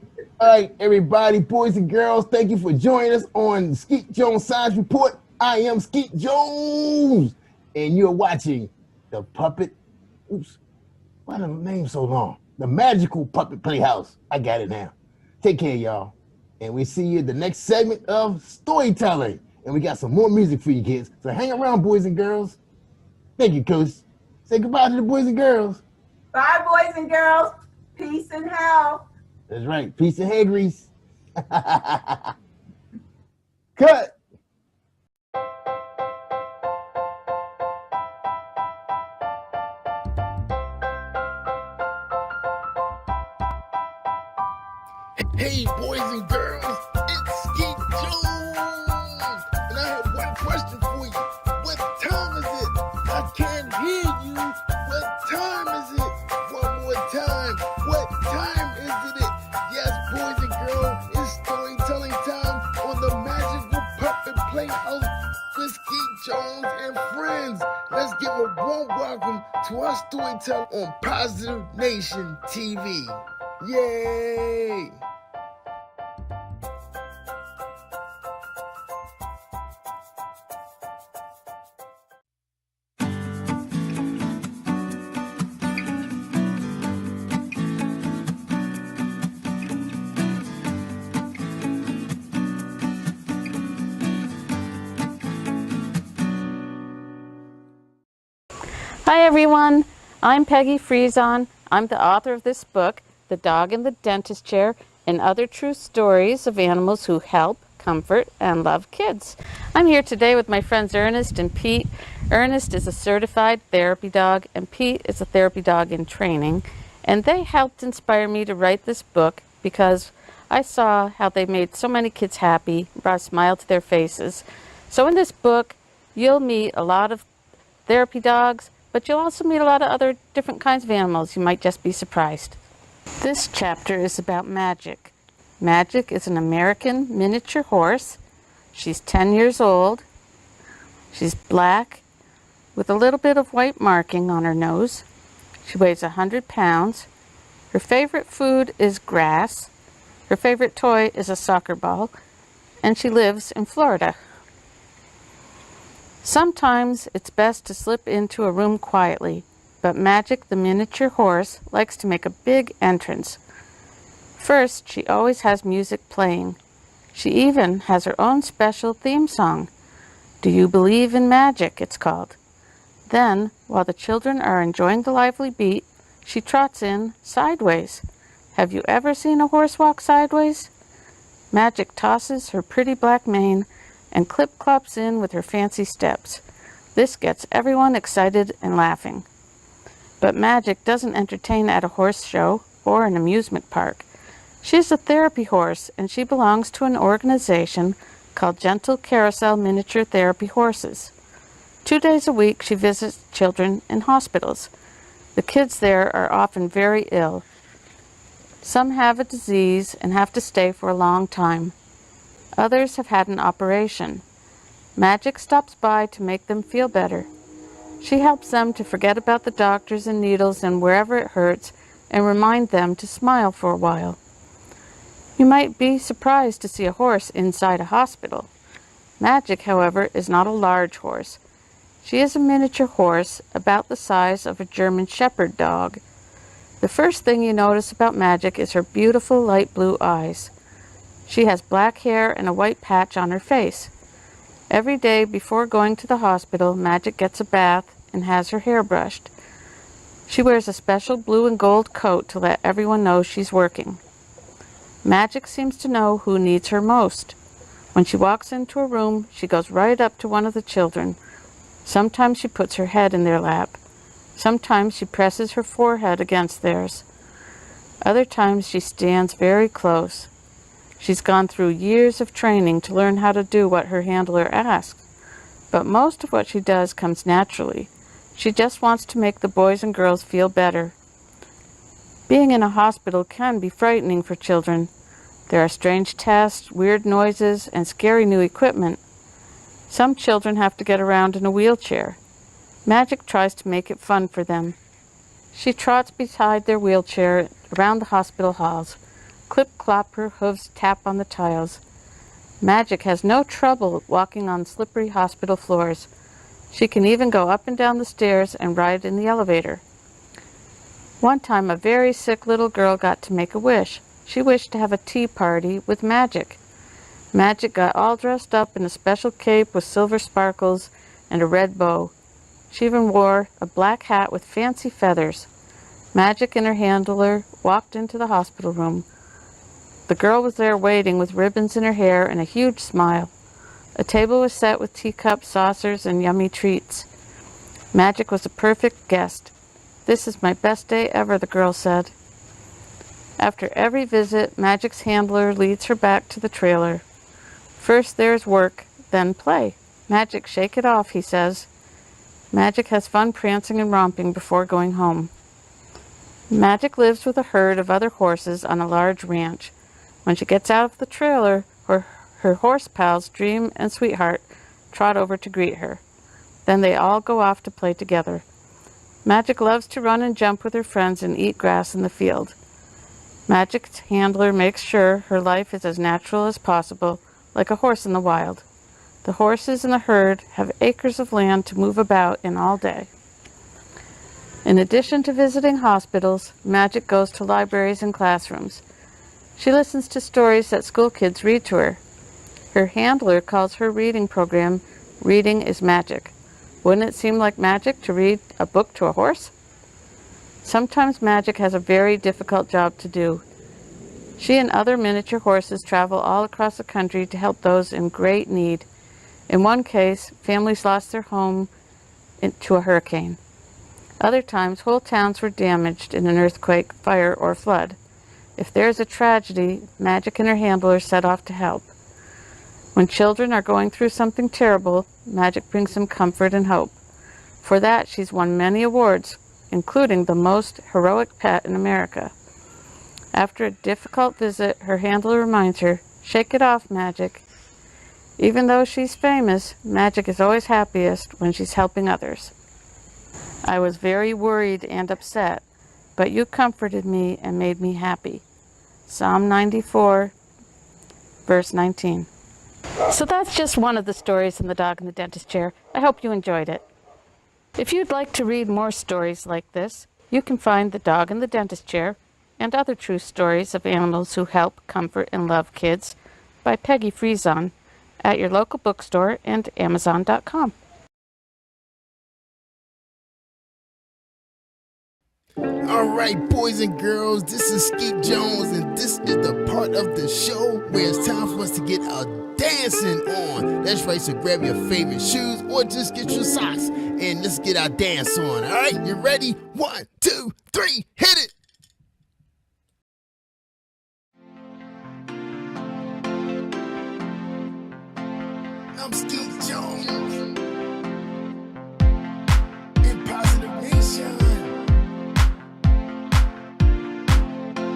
everybody, boys and girls, thank you for joining us on Skeet Jones Science Report. I am Skeet Jones, and you're watching the Puppet. Oops, why the name so long? The Magical Puppet Playhouse. I got it now. Take care, y'all, and we see you in the next segment of storytelling. And we got some more music for you kids. So hang around, boys and girls. Thank you, Coach. Say goodbye to the boys and girls. Bye, boys and girls. Peace and health. That's right. Peace and hair grease. Cut. Hey, boys and girls, it's Skeet Jones. And I have one question for you. What time is it? I can't hear you. What time is it? One more time. What time is it? Yes, boys and girls, it's storytelling time on the Magical Puppet Playhouse with Skeet Jones and friends. Let's give a warm welcome to our storyteller on Positive Nation TV. Yay! Hi everyone, I'm Peggy Friesen. I'm the author of this book, The Dog in the Dentist Chair, and Other True Stories of Animals Who Help, Comfort, and Love Kids. I'm here today with my friends Ernest and Pete. Ernest is a certified therapy dog, and Pete is a therapy dog in training. And they helped inspire me to write this book because I saw how they made so many kids happy, brought a smile to their faces. So in this book, you'll meet a lot of therapy dogs, but you'll also meet a lot of other different kinds of animals. You might just be surprised. This chapter is about Magic. Magic is an American miniature horse. She's 10 years old. She's black with a little bit of white marking on her nose. She weighs 100 pounds. Her favorite food is grass. Her favorite toy is a soccer ball. And she lives in Florida. Sometimes it's best to slip into a room quietly, but Magic, the miniature horse, likes to make a big entrance. First, she always has music playing. She even has her own special theme song. Do You Believe in Magic, it's called. Then, while the children are enjoying the lively beat, she trots in sideways. Have you ever seen a horse walk sideways? Magic tosses her pretty black mane and clip-clops in with her fancy steps. This gets everyone excited and laughing. But Magic doesn't entertain at a horse show or an amusement park. She's a therapy horse, and she belongs to an organization called Gentle Carousel Miniature Therapy Horses. 2 days a week, she visits children in hospitals. The kids there are often very ill. Some have a disease and have to stay for a long time. Others have had an operation. Magic stops by to make them feel better. She helps them to forget about the doctors and needles and wherever it hurts and remind them to smile for a while. You might be surprised to see a horse inside a hospital. Magic, however, is not a large horse. She is a miniature horse about the size of a German Shepherd dog. The first thing you notice about Magic is her beautiful light blue eyes. She has black hair and a white patch on her face. Every day before going to the hospital, Magic gets a bath and has her hair brushed. She wears a special blue and gold coat to let everyone know she's working. Magic seems to know who needs her most. When she walks into a room, she goes right up to one of the children. Sometimes she puts her head in their lap. Sometimes she presses her forehead against theirs. Other times she stands very close. She's gone through years of training to learn how to do what her handler asks. But most of what she does comes naturally. She just wants to make the boys and girls feel better. Being in a hospital can be frightening for children. There are strange tests, weird noises, and scary new equipment. Some children have to get around in a wheelchair. Magic tries to make it fun for them. She trots beside their wheelchair around the hospital halls. Clip-clop, her hooves tap on the tiles. Magic has no trouble walking on slippery hospital floors. She can even go up and down the stairs and ride in the elevator. One time, a very sick little girl got to make a wish. She wished to have a tea party with Magic. Magic got all dressed up in a special cape with silver sparkles and a red bow. She even wore a black hat with fancy feathers. Magic and her handler walked into the hospital room. The girl was there waiting with ribbons in her hair and a huge smile. A table was set with teacups, saucers, and yummy treats. Magic was a perfect guest. "This is my best day ever," the girl said. After every visit, Magic's handler leads her back to the trailer. First there's work, then play. "Magic, shake it off," he says. Magic has fun prancing and romping before going home. Magic lives with a herd of other horses on a large ranch. When she gets out of the trailer, her horse pals, Dream and Sweetheart, trot over to greet her. Then they all go off to play together. Magic loves to run and jump with her friends and eat grass in the field. Magic's handler makes sure her life is as natural as possible, like a horse in the wild. The horses in the herd have acres of land to move about in all day. In addition to visiting hospitals, Magic goes to libraries and classrooms. She listens to stories that school kids read to her. Her handler calls her reading program "Reading is Magic." Wouldn't it seem like magic to read a book to a horse? Sometimes Magic has a very difficult job to do. She and other miniature horses travel all across the country to help those in great need. In one case, families lost their home to a hurricane. Other times, whole towns were damaged in an earthquake, fire, or flood. If there is a tragedy, Magic and her handlers set off to help. When children are going through something terrible, Magic brings them comfort and hope. For that, she's won many awards, including the most heroic pet in America. After a difficult visit, her handler reminds her, "Shake it off, Magic." Even though she's famous, Magic is always happiest when she's helping others. I was very worried and upset, but you comforted me and made me happy. Psalm 94, verse 19. So that's just one of the stories in The Dog in the Dentist Chair. I hope you enjoyed it. If you'd like to read more stories like this, you can find The Dog in the Dentist Chair and other true stories of animals who help, comfort, and love kids by Peggy Friesen at your local bookstore and Amazon.com. All right, boys and girls, this is Skeet Jones, and this is the part of the show where it's time for us to get a dancing on. That's right, so grab your favorite shoes or just get your socks and let's get our dance on. All right, you ready? 1, 2, 3, hit it! I'm Skeet Jones in Positive Nation.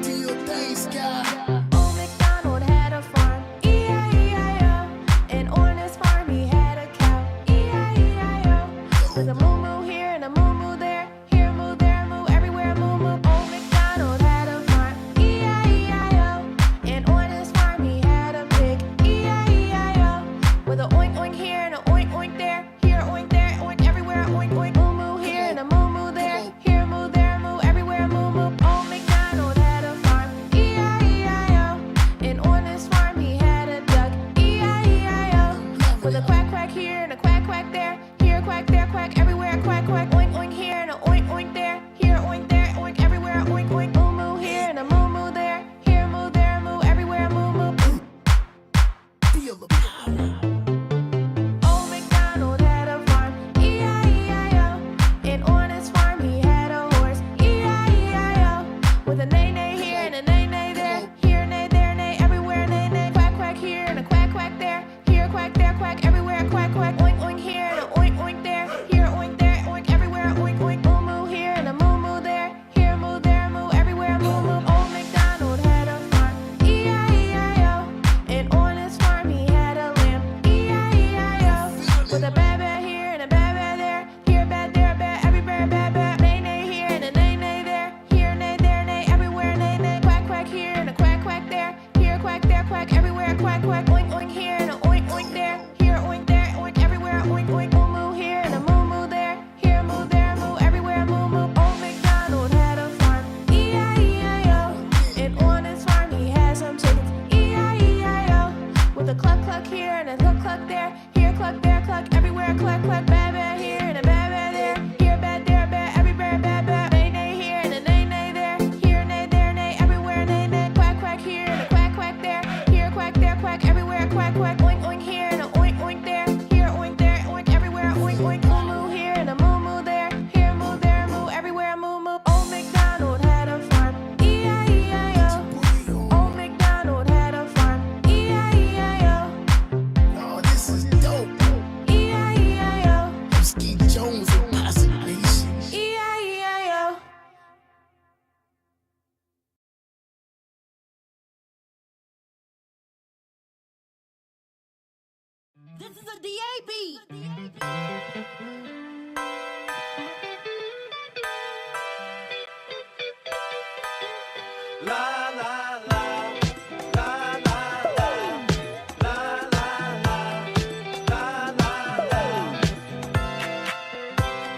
Do your thing, Sky. Old MacDonald had a farm, E-I-E-I-O. And on his farm he had a cow, E-I-E-I-O. With a moo-moo here and a moo-moo there, here a moo, there a moo, everywhere a moo-moo. Old MacDonald had a farm, E-I-E-I-O. And on his farm he had a pig, E-I-E-I-O. With a oink oink here and a oink oink there, here a oink, there a oink, everywhere a oink oink. Moo-moo here and a moo-moo there, here a moo, there a moo, everywhere a moo-moo. Old MacDonald had a farm, E-I-E-I-O. And on his farm he had a duck, E-I-E-I-O. With a quack quack here and a quack quack there, here a quack, there a quack, everywhere a quack quack. Oink oink here and a oink oink there, here a oink, there a oink, everywhere a oink oink. Moo-moo here and a moo-moo there, here a moo, there a moo, everywhere a moo-moo. Feel the power. Old MacDonald had a farm, E-I-E-I-O. And on his farm he had a horse, E-I-E-I-O. With a neigh-neigh here and a neigh-neigh there, here a neigh, there a neigh, everywhere a neigh-neigh. Quack quack here and a quack quack there, here a quack, there a quack, everywhere a quack quack. Oink oink here and a oink oink there, here a oink, there a oink, everywhere a oink oink. Moo-moo here and a moo-moo there, here a moo, there a moo, everywhere a moo-moo. Old MacDonald had a farm, E-I-E-I-O. And on his farm he had a lamb, E-I-E-I-O. With a ba-ba here and a ba-ba there, here a ba, there a ba, everywhere a ba-ba. Neigh-neigh here and a neigh-neigh there, here a neigh, there a neigh, everywhere a neigh-neigh. Quack quack here and a quack quack there, here a quack, there a quack, everywhere a quack quack. Oink oink here and a oink oink there, here a oink, there a oink, everywhere a oink oink. Moo-moo here and a moo-moo there, here a moo, there a moo, everywhere a moo-moo. Old MacDonald had a farm, E-I-E-I-O. And on his farm he had some chickens, E-I-E-I-O. With a cluck cluck here and a cluck cluck there, here a cluck, there a cluck, everywhere a cluck cluck. Ba-ba here and a ba-ba there, here a ba, there a ba, everywhere a ba-ba. Neigh-neigh here and a neigh-neigh there, here a neigh, there a neigh, everywhere a neigh-neigh. Quack quack here and a quack quack there, here a quack, there a quack, everywhere a quack quack. Oink oink here and a oink oink there, here a oink, there a oink, everywhere a oink oink. Moo-moo here and a moo-moo there, here a moo, there a moo, everywhere a moo-moo. Old MacDonald had a farm, E-I-E-I-O. Old MacDonald had a farm, E-I-E-I-O. Oh, this is dope. E-I-E-I-O. I'm Skeet Jones in Positive Nation. E-I-E-I-O. This is a DAB. La la la, la la la, la la la, la la la.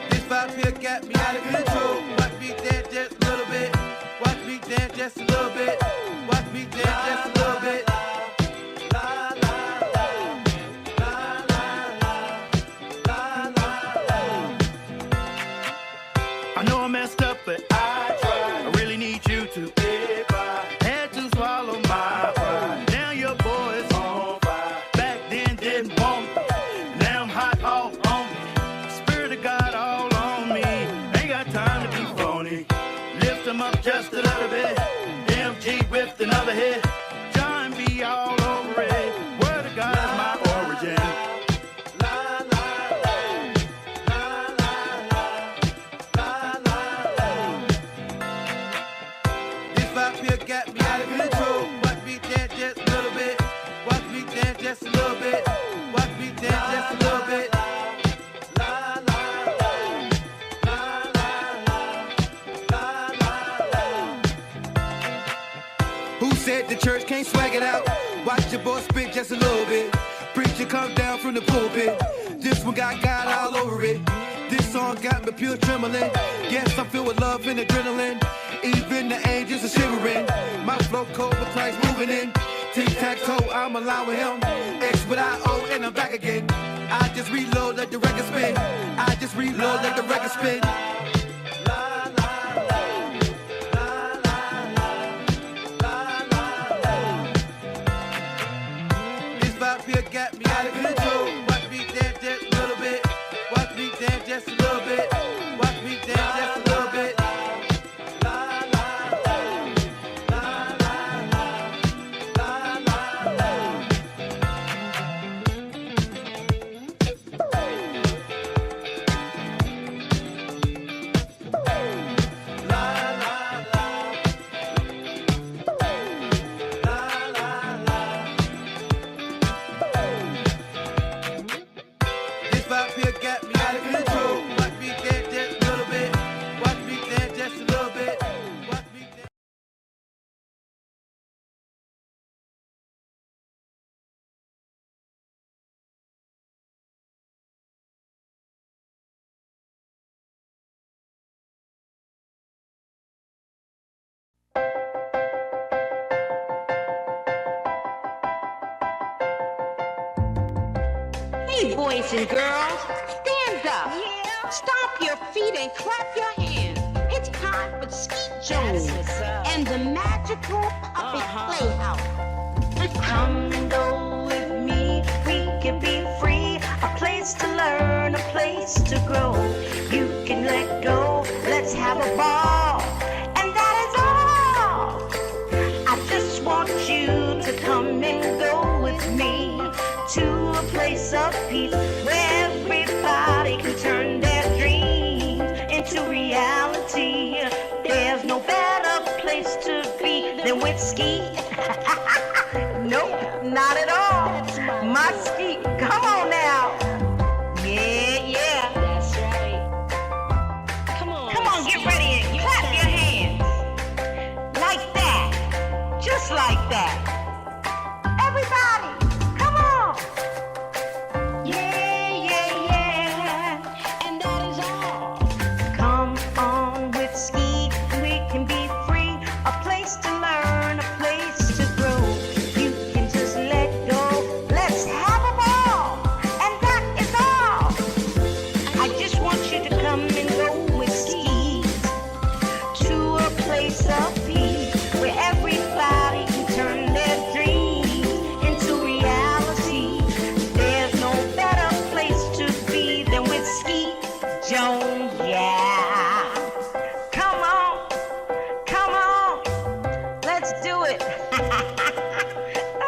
This vibe here got me out of control. Watch me dance just a little bit. Watch me dance just a little bit. Watch me dance just a little bit. La la la, la la la, la la la. I know I messed up, but I tried. I really need you to. If I had to swallow my pride, now your boy is on fire. Back then didn't want me, now I'm hot all on me. Spirit of God all on me. Ain't got time to be phony. Lift them up just a little bit. MG with here got me out of control. Watch me dance just a little bit. Watch me dance just a little bit. Watch me dance just a little bit. Who said the church can't swag it out? Watch your boy spit just a little bit. Preacher come down from the pulpit. This one got God all over it. This song got me pure trembling. Yes, I'm filled with love and adrenaline. Even the angels are shivering. My flow cold with Christ moving in. Tic-tac-toe, I'm allowing him. X with I-O and I'm back again. I just reload, let the record spin. I just reload, let the record spin. This vibe here got me out of control. Watch me dance just a little bit. Watch me dance just a little bit. Watch me dance just a little bit. This vibe here got me out of control. Watch me dance just a little bit. Watch me dance just a little bit. Watch me dance. Hey, boys and girls, stand up. Stomp your feet and clap your hands. It's time for Skeet Jones and the magical puppet playhouse. Come and go with me, we can be free. A place to learn, a place to grow. You can let go, let's have a ball. And that is all. I just want you to come and go with me to a place of peace where everybody can turn their dreams into reality. There's no better place to be than with Skeet. Nope, not at all. My Skeet, come on now. Yeah, yeah. That's right. Come on, Get ready and clap your hands. Like that. Just like that. Everybody, come on. Yeah, yeah, yeah. and that is all. Come on with Skeet, we can be free. A place to learn, a place to grow. You can just let go. Let's have a ball. And that is all. I just want you to come and go with Skeet to a place of peace where everybody can turn their dreams into reality. There's no better place to be than with Skeet Jones, yeah. Come on, let's do it.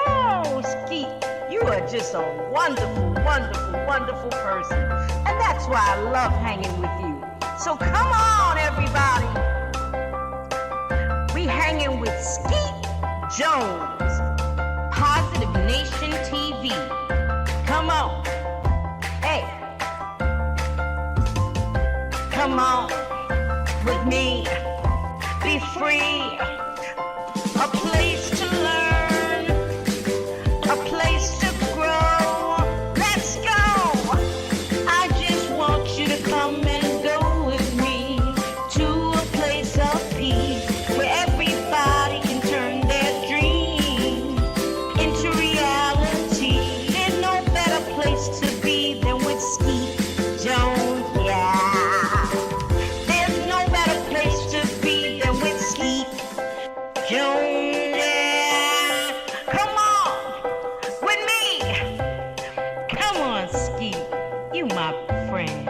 Oh, Skeet, you are just a wonderful, wonderful, wonderful person. And that's why I love hanging with you. So come on, everybody. We hanging with Skeet Jones, Positive Nation TV. Come on. Hey. Come on with me. Be free. A place to learn. A place to grow. Let's go. I just want you to come and go with me to a place of peace where everybody can turn their dreams into reality. There's no better place to be than with Skeet Jones, yeah. There's no better place to be than with Skeet Jones, yeah. Come on with me. Come on, Skeet. You my friend.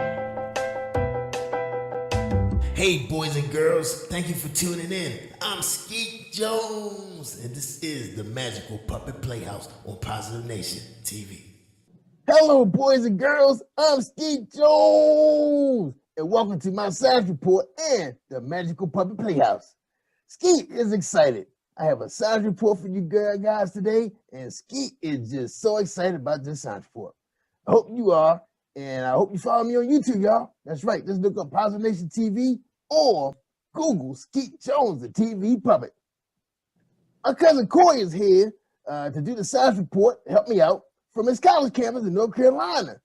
Hey, boys and girls, thank you for tuning in. I'm Skeet Jones, and this is the Magical Puppet Playhouse on Positive Nation TV. Hello, boys and girls. I'm Skeet Jones, and welcome to my science report and the Magical Puppet Playhouse. Skeet is excited I have a science report for you guys today, and Skeet is just so excited about this science report. I hope you are, and I hope you follow me on YouTube, y'all. That's right. Just look up Positive Nation TV or Google Skeet Jones, the TV puppet. My cousin Corey is here to do the science report, help me out, from his college campus in North Carolina.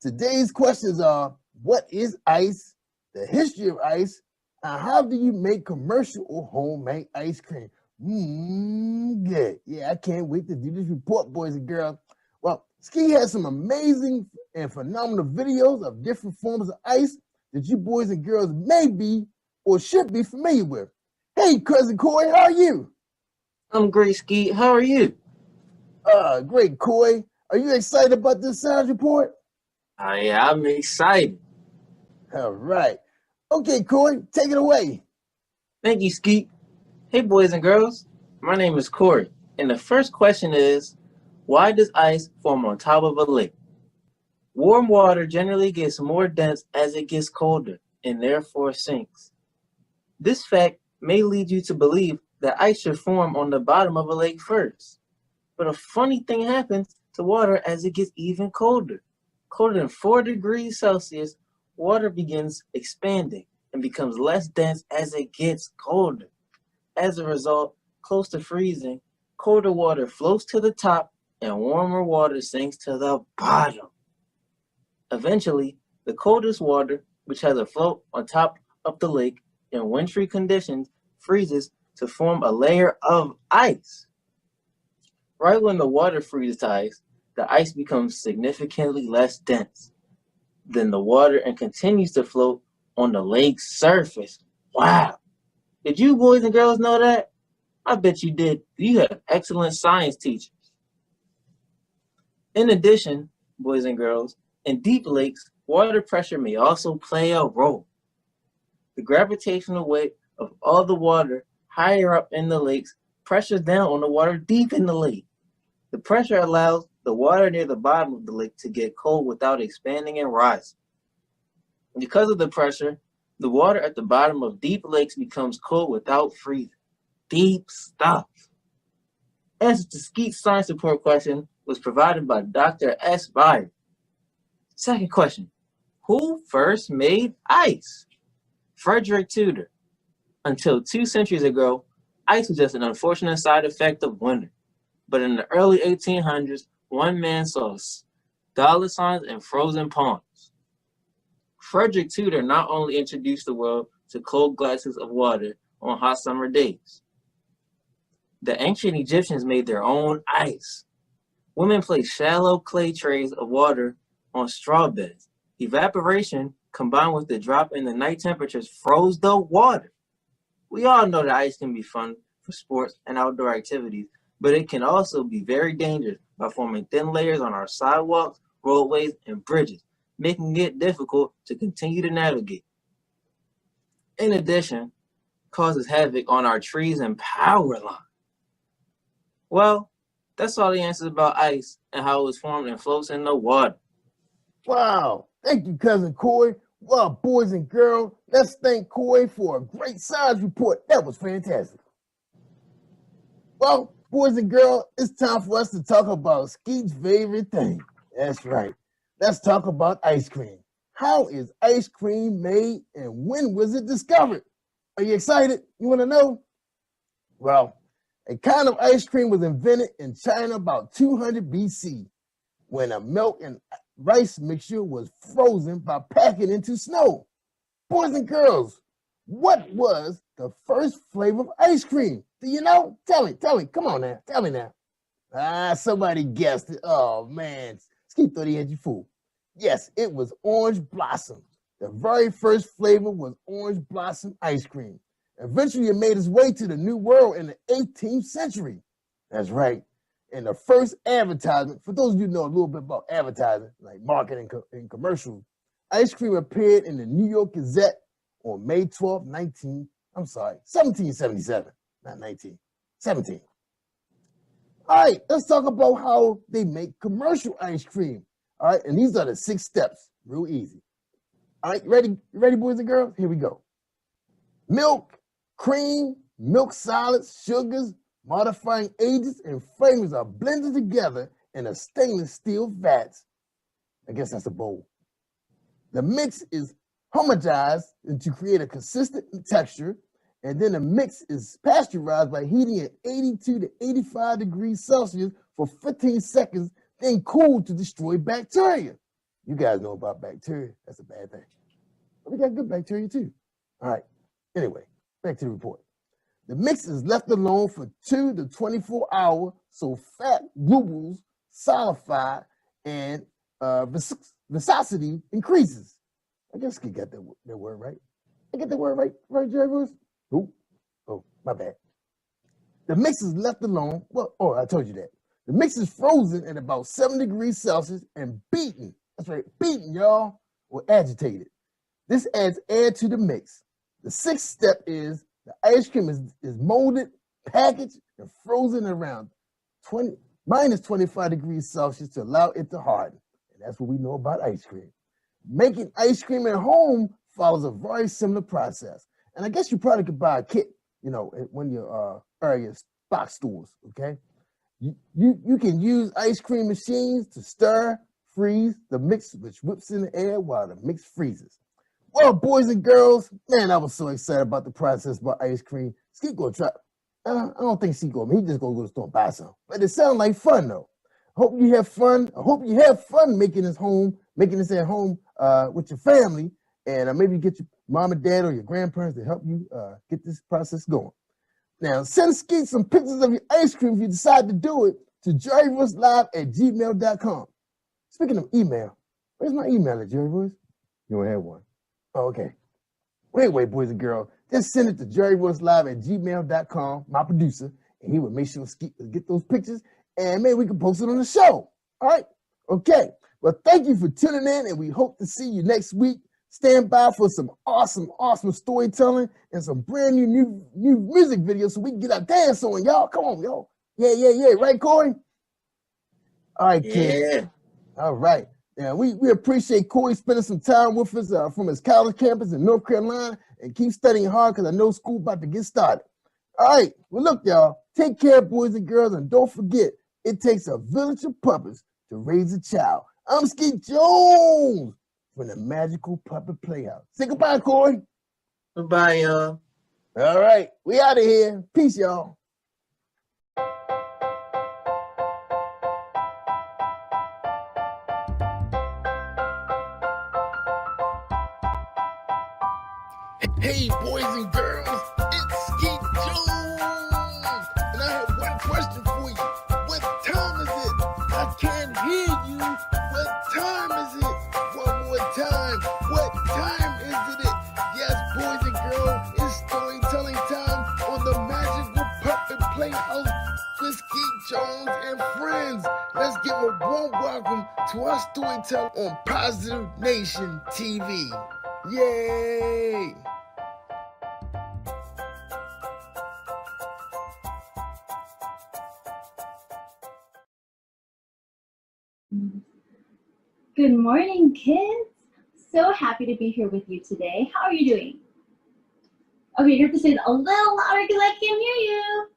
Today's questions are, what is ice, the history of ice, and how do you make commercial or homemade ice cream? Good. Yeah, I can't wait to do this report, boys and girls. Well, Ski has some amazing and phenomenal videos of different forms of ice that you boys and girls may be or should be familiar with. Hey, cousin Corey, how are you? I'm great, Skeet. How are you? Great, Corey. Are you excited about this science report? Yeah, I'm excited. All right. Okay, Corey, take it away. Thank you, Skeet. Hey, boys and girls. My name is Corey, and the first question is, why does ice form on top of a lake? Warm water generally gets more dense as it gets colder, and therefore sinks. This fact may lead you to believe that ice should form on the bottom of a lake first. But a funny thing happens to water as it gets even colder. Colder than 4 degrees Celsius, water begins expanding and becomes less dense as it gets colder. As a result, close to freezing, colder water floats to the top and warmer water sinks to the bottom. Eventually, the coldest water, which has a float on top of the lake in wintry conditions, freezes to form a layer of ice. Right when the water freezes to ice, the ice becomes significantly less dense than the water and continues to float on the lake's surface. Wow! Did you boys and girls know that? I bet you did. You have excellent science teachers. In addition, boys and girls, in deep lakes, water pressure may also play a role. The gravitational weight of all the water higher up in the lakes pressures down on the water deep in the lake. The pressure allows the water near the bottom of the lake to get cold without expanding and rising. Because of the pressure, the water at the bottom of deep lakes becomes cold without freezing. Deep stuff. Answer to Skeet's science report question was provided by Dr. S. Byron. Second question, who first made ice? Frederick Tudor. Until 2 centuries ago, ice was just an unfortunate side effect of winter. But in the early 1800s, one man saw dollar signs and frozen ponds. Frederick Tudor not only introduced the world to cold glasses of water on hot summer days. The ancient Egyptians made their own ice. Women placed shallow clay trays of water on straw beds. Evaporation, combined with the drop in the night temperatures, froze the water. We all know that ice can be fun for sports and outdoor activities, but it can also be very dangerous by forming thin layers on our sidewalks, roadways, and bridges, making it difficult to continue to navigate. In addition, causes havoc on our trees and power lines. Well, that's all the answers about ice and how it was formed and floats in the water. Wow. Thank you, cousin Corey. Well, boys and girls, let's thank Corey for a great science report. That was fantastic. Well, boys and girls, it's time for us to talk about Skeet's favorite thing. That's right. Let's talk about ice cream. How is ice cream made and when was it discovered? Are you excited? You want to know? Well, a kind of ice cream was invented in China about 200 BC when a milk and rice mixture was frozen by packing into snow. Boys and girls, what was the first flavor of ice cream? Do you know? Tell me. Come on now. Tell me now. Somebody guessed it. Oh, man. Skeet thought he had you fooled. Yes, it was orange blossom. The very first flavor was orange blossom ice cream. Eventually, it made its way to the New World in the 18th century. That's right. And the first advertisement, for those of you who know a little bit about advertising, like marketing and commercials, ice cream appeared in the New York Gazette on May 12, 1777, not 19, 17. All right, let's talk about how they make commercial ice cream. All right, and these are the 6 steps, real easy. All right, ready, boys and girls? Here we go. Milk, cream, milk solids, sugars, Modifying agents and flavors are blended together in a stainless steel vat. I guess that's a bowl. The mix is homogenized to create a consistent texture, and then the mix is pasteurized by heating at 82 to 85 degrees Celsius for 15 seconds, then cooled to destroy bacteria. You guys know about bacteria. That's a bad thing. But we got good bacteria too. All right. Anyway, back to the report. The mix is left alone for 2 to 24 hours so fat globules solidify and viscosity increases. I guess I got that word right. I get the word right, Jerry? Oh, my bad. The mix is left alone. Well, I told you that. The mix is frozen at about 7 degrees Celsius and beaten. That's right, beaten, y'all, or agitated. This adds air to the mix. The sixth step is the ice cream is molded, packaged, and frozen around minus 25 degrees Celsius to allow it to harden. And that's what we know about ice cream. Making ice cream at home follows a very similar process. And I guess you probably could buy a kit, at one of your area box stores, okay? You can use ice cream machines to stir, freeze the mix, which whips in the air while the mix freezes. Well, boys and girls, man, I was so excited about the process about ice cream. Skeet gonna try. I don't think Skeet gonna. He just gonna go to the store and buy some. But it sounds like fun though. Hope you have fun. I hope you have fun making this at home with your family, and maybe get your mom and dad or your grandparents to help you get this process going. Now, send Skeet some pictures of your ice cream if you decide to do it to jerryvoicelive@gmail.com. Speaking of email, where's my email at Jerry Voice? You don't have one. Oh, okay. Wait, boys and girls. Just send it to jerryvoicelive@gmail.com, my producer, and he will make sure Skeet will get those pictures, and maybe we can post it on the show. All right? Okay. Well, thank you for tuning in, and we hope to see you next week. Stand by for some awesome storytelling and some brand new music videos so we can get our dance on, y'all. Come on, y'all. Yeah. Right, Corey? All right, kids. Yeah. All right. Yeah, we appreciate Corey spending some time with us from his college campus in North Carolina, and keep studying hard because I know school about to get started. All right. Well, look, y'all. Take care, boys and girls, and don't forget, it takes a village of puppets to raise a child. I'm Skeet Jones from the Magical Puppet Playhouse. Say goodbye, Corey. Goodbye, y'all. All right. We out of here. Peace, y'all. Hey, boys and girls, it's Skeet Jones, and I have one question for you. What time is it? I can't hear you. What time is it? One more time. What time is it? Yes, boys and girls, it's storytelling time on the Magical Puppet Playhouse with Skeet Jones and friends. Let's give a warm welcome to our storyteller on Positive Nation TV. Yay! Good morning, kids. So happy to be here with you today. How are you doing? Okay, you have to say it a little louder because I can't hear you.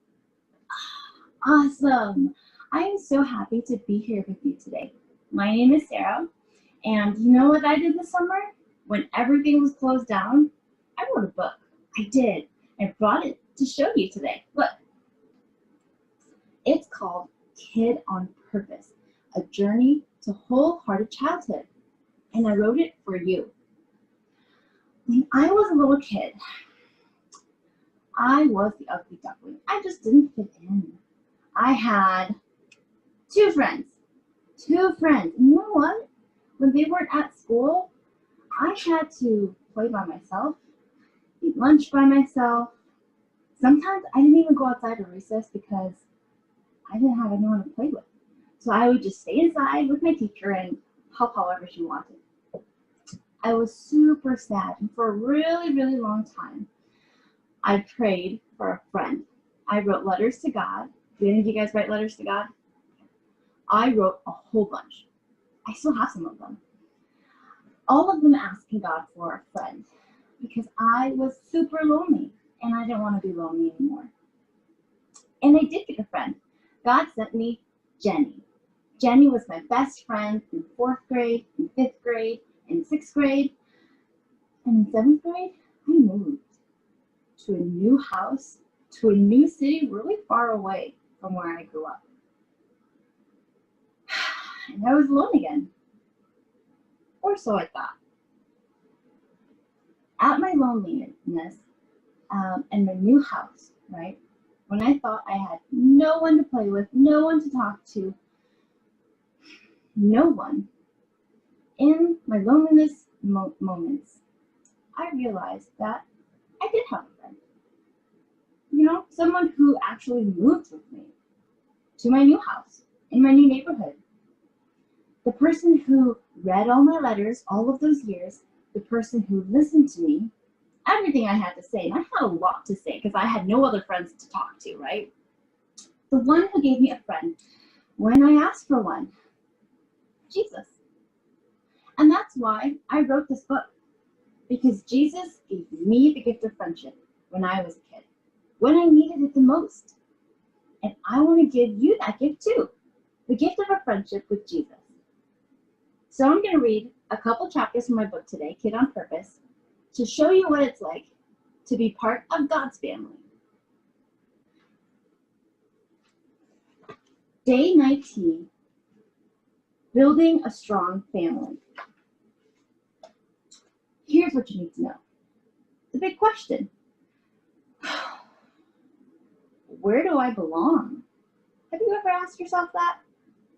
Awesome. I am so happy to be here with you today. My name is Sarah, and you know what I did this summer? When everything was closed down, I wrote a book. I did. I brought it to show you today. Look. It's called Kid on Purpose, A Journey to Wholehearted Childhood, and I wrote it for you. When I was a little kid, I was the ugly duckling. I just didn't fit in. I had two friends. And you know what? When they weren't at school, I had to play by myself, eat lunch by myself. Sometimes I didn't even go outside at recess because I didn't have anyone to play with. So I would just stay inside with my teacher and help however she wanted. I was super sad, and for a really, really long time, I prayed for a friend. I wrote letters to God. Do any of you guys write letters to God? I wrote a whole bunch. I still have some of them. All of them asking God for a friend because I was super lonely and I didn't want to be lonely anymore. And I did get a friend. God sent me Jenny. Jenny was my best friend in 4th grade, in 5th grade, in 6th grade, and in 7th grade, I moved to a new house, to a new city really far away from where I grew up. And I was alone again. Or so I thought. At my loneliness and my new house, right? When I thought I had no one to play with, no one to talk to, no one, in my loneliness moments, I realized that I did have a friend. You know, someone who actually moved with me to my new house, in my new neighborhood. The person who read all my letters all of those years, the person who listened to me, everything I had to say, and I had a lot to say because I had no other friends to talk to, right? The one who gave me a friend when I asked for one, Jesus. And that's why I wrote this book, because Jesus gave me the gift of friendship when I was a kid, when I needed it the most. And I want to give you that gift too, the gift of a friendship with Jesus. So I'm going to read a couple chapters from my book today, Kid on Purpose, to show you what it's like to be part of God's family. Day 19, building a strong family. Here's what you need to know. The big question. Where do I belong? Have you ever asked yourself that?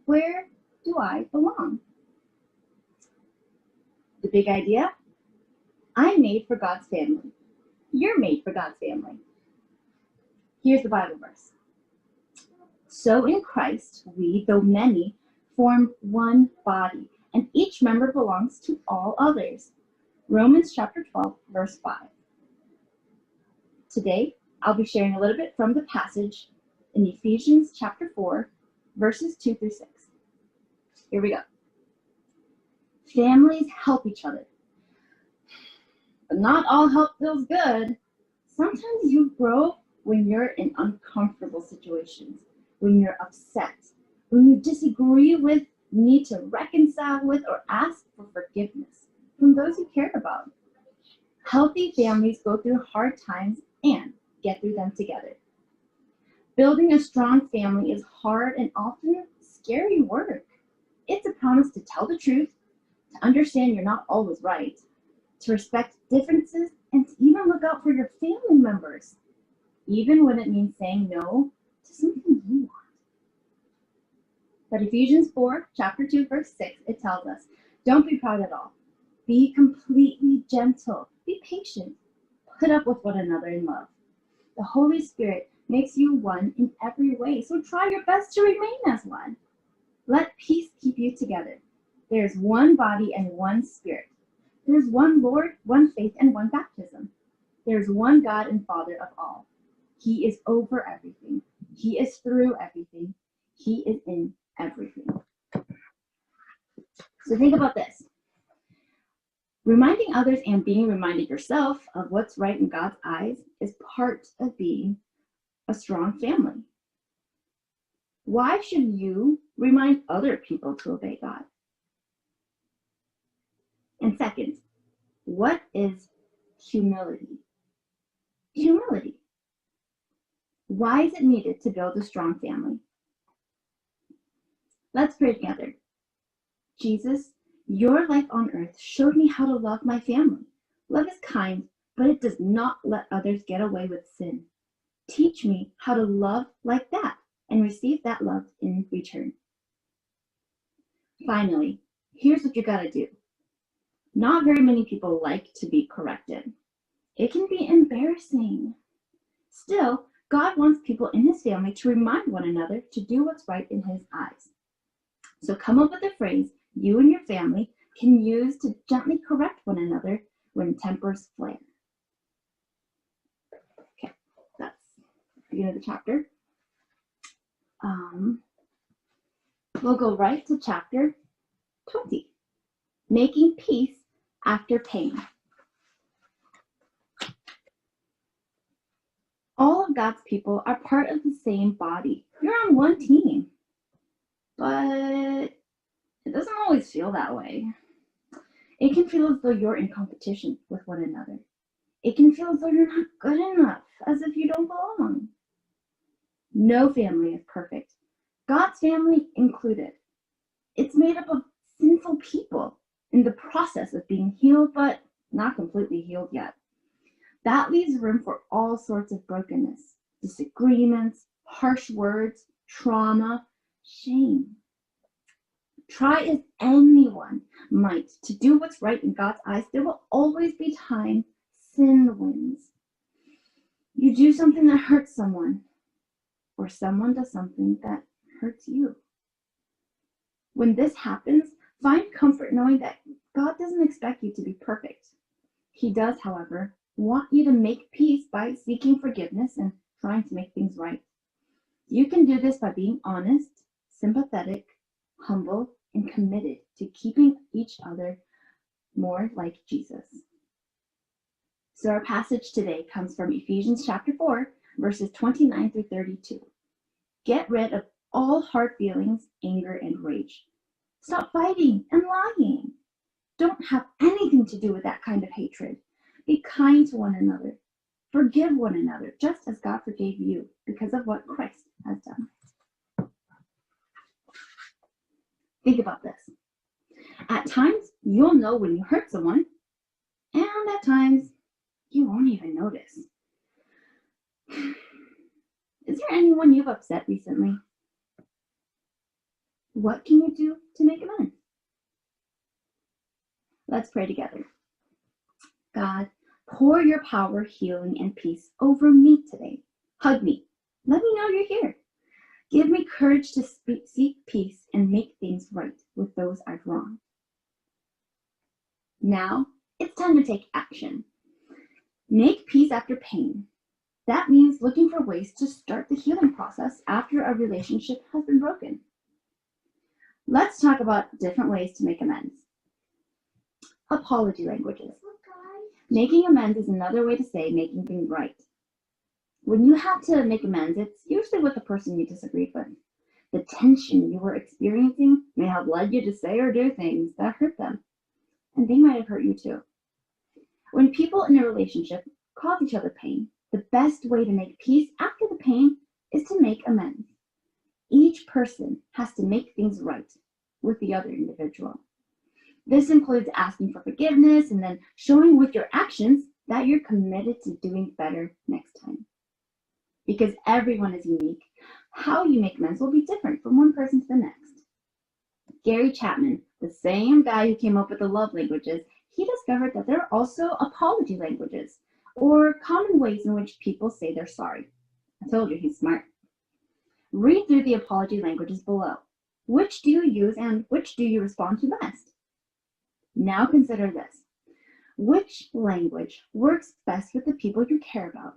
Where do I belong? The big idea. I'm made for God's family. You're made for God's family. Here's the Bible verse. So in Christ, we, though many, form one body, and each member belongs to all others. Romans chapter 12, verse 5. Today, I'll be sharing a little bit from the passage in Ephesians chapter 4, verses 2 through 6. Here we go. Families help each other. But not all help feels good. Sometimes you grow when you're in uncomfortable situations, when you're upset, when you disagree with, need to reconcile with, or ask for forgiveness from those you care about. Healthy families go through hard times and get through them together. Building a strong family is hard and often scary work. It's a promise to tell the truth, to understand you're not always right, to respect differences, and to even look out for your family members, even when it means saying no to something you want. But Ephesians 4, chapter 2, verse 6, it tells us, don't be proud at all. Be completely gentle. Be patient. Put up with one another in love. The Holy Spirit makes you one in every way, so try your best to remain as one. Let peace keep you together. There is one body and one Spirit. There is one Lord, one faith, and one baptism. There is one God and Father of all. He is over everything. He is through everything. He is in everything. So think about this. Reminding others and being reminded yourself of what's right in God's eyes is part of being a strong family. Why should you remind other people to obey God? And second, what is humility? Humility. Why is it needed to build a strong family? Let's pray together. Jesus, your life on earth showed me how to love my family. Love is kind, but it does not let others get away with sin. Teach me how to love like that and receive that love in return. Finally, here's what you gotta do. Not very many people like to be corrected. It can be embarrassing. Still, God wants people in his family to remind one another to do what's right in his eyes. So come up with a phrase you and your family can use to gently correct one another when tempers flare. Okay, that's the beginning of the chapter. We'll go right to chapter 20, making peace after pain. All of God's people are part of the same body. You're on one team. But it doesn't always feel that way. It can feel as though you're in competition with one another. It can feel as though you're not good enough, as if you don't belong. No family is perfect, God's family included. It's made up of sinful people in the process of being healed, but not completely healed yet. That leaves room for all sorts of brokenness, disagreements, harsh words, trauma, shame. Try as anyone might to do what's right in God's eyes, there will always be time sin wins. You do something that hurts someone, or someone does something that hurts you. When this happens, find comfort knowing that God doesn't expect you to be perfect. He does, however, want you to make peace by seeking forgiveness and trying to make things right. You can do this by being honest, sympathetic, humble, and committed to keeping each other more like Jesus. So our passage today comes from Ephesians chapter 4, verses 29 through 32. Get rid of all hard feelings, anger, and rage. Stop fighting and lying. Don't have anything to do with that kind of hatred. Be kind to one another. Forgive one another, just as God forgave you because of what Christ has done. Think about this. At times, you'll know when you hurt someone, and at times, you won't even notice. Is there anyone you've upset recently? What can you do to make amends? Let's pray together. God, pour your power, healing, and peace over me today. Hug me. Let me know you're here. Give me courage to seek peace and make things right with those I've wronged. Now, it's time to take action. Make peace after pain. That means looking for ways to start the healing process after a relationship has been broken. Let's talk about different ways to make amends. Apology languages. Making amends is another way to say making things right. When you have to make amends, it's usually with the person you disagreed with. The tension you were experiencing may have led you to say or do things that hurt them, and they might have hurt you too. When people in a relationship cause each other pain, the best way to make peace after the pain is to make amends. Each person has to make things right with the other individual. This includes asking for forgiveness and then showing with your actions that you're committed to doing better next time. Because everyone is unique, how you make amends will be different from one person to the next. Gary Chapman, the same guy who came up with the love languages, he discovered that there are also apology languages, or common ways in which people say they're sorry. I told you he's smart. Read through the apology languages below. Which do you use and which do you respond to best? Now consider this. Which language works best with the people you care about?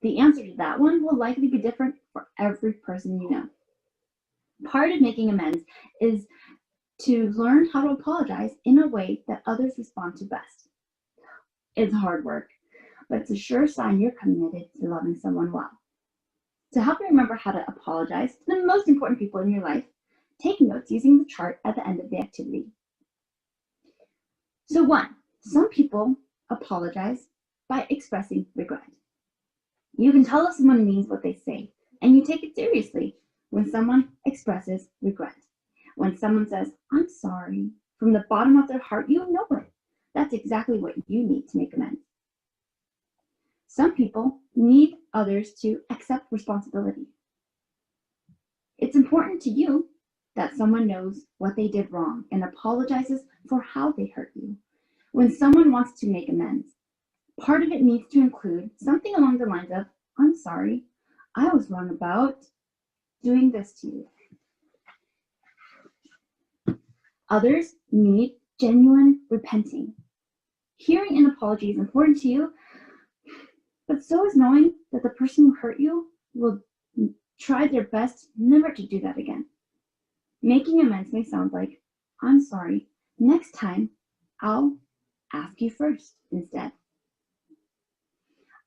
The answer to that one will likely be different for every person you know. Part of making amends is to learn how to apologize in a way that others respond to best. It's hard work, but it's a sure sign you're committed to loving someone well. To help you remember how to apologize to the most important people in your life, take notes using the chart at the end of the activity. So 1, some people apologize by expressing regret. You can tell if someone means what they say, and you take it seriously when someone expresses regret. When someone says, "I'm sorry," from the bottom of their heart, you know it. That's exactly what you need to make amends. Some people need others to accept responsibility. It's important to you that someone knows what they did wrong and apologizes for how they hurt you. When someone wants to make amends, part of it needs to include something along the lines of, "I'm sorry, I was wrong about doing this to you." Others need genuine repenting. Hearing an apology is important to you, but so is knowing that the person who hurt you will try their best never to do that again. Making amends may sound like, "I'm sorry, next time I'll ask you first instead."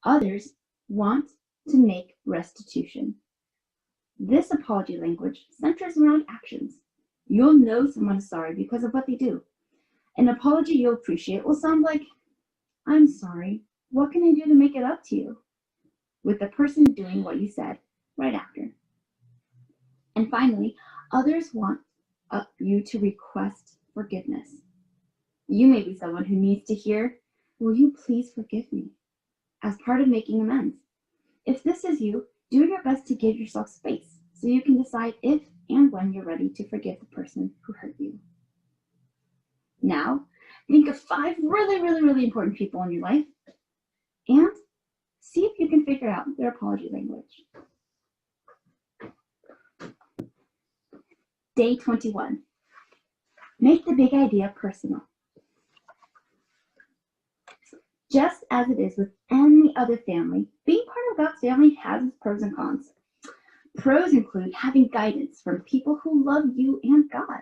Others want to make restitution. This apology language centers around actions. You'll know someone is sorry because of what they do. An apology you'll appreciate will sound like, I'm sorry, what can I do to make it up to you? With the person doing what you said right after. And finally, others want you to request forgiveness. You may be someone who needs to hear, will you please forgive me? As part of making amends. If this is you, do your best to give yourself space so you can decide if and when you're ready to forgive the person who hurt you. Now, think of 5 really important people in your life and see if you can figure out their apology language. Day 21. Make the big idea personal. Just as it is with any other family, being part of God's family has its pros and cons. Pros include having guidance from people who love you and God.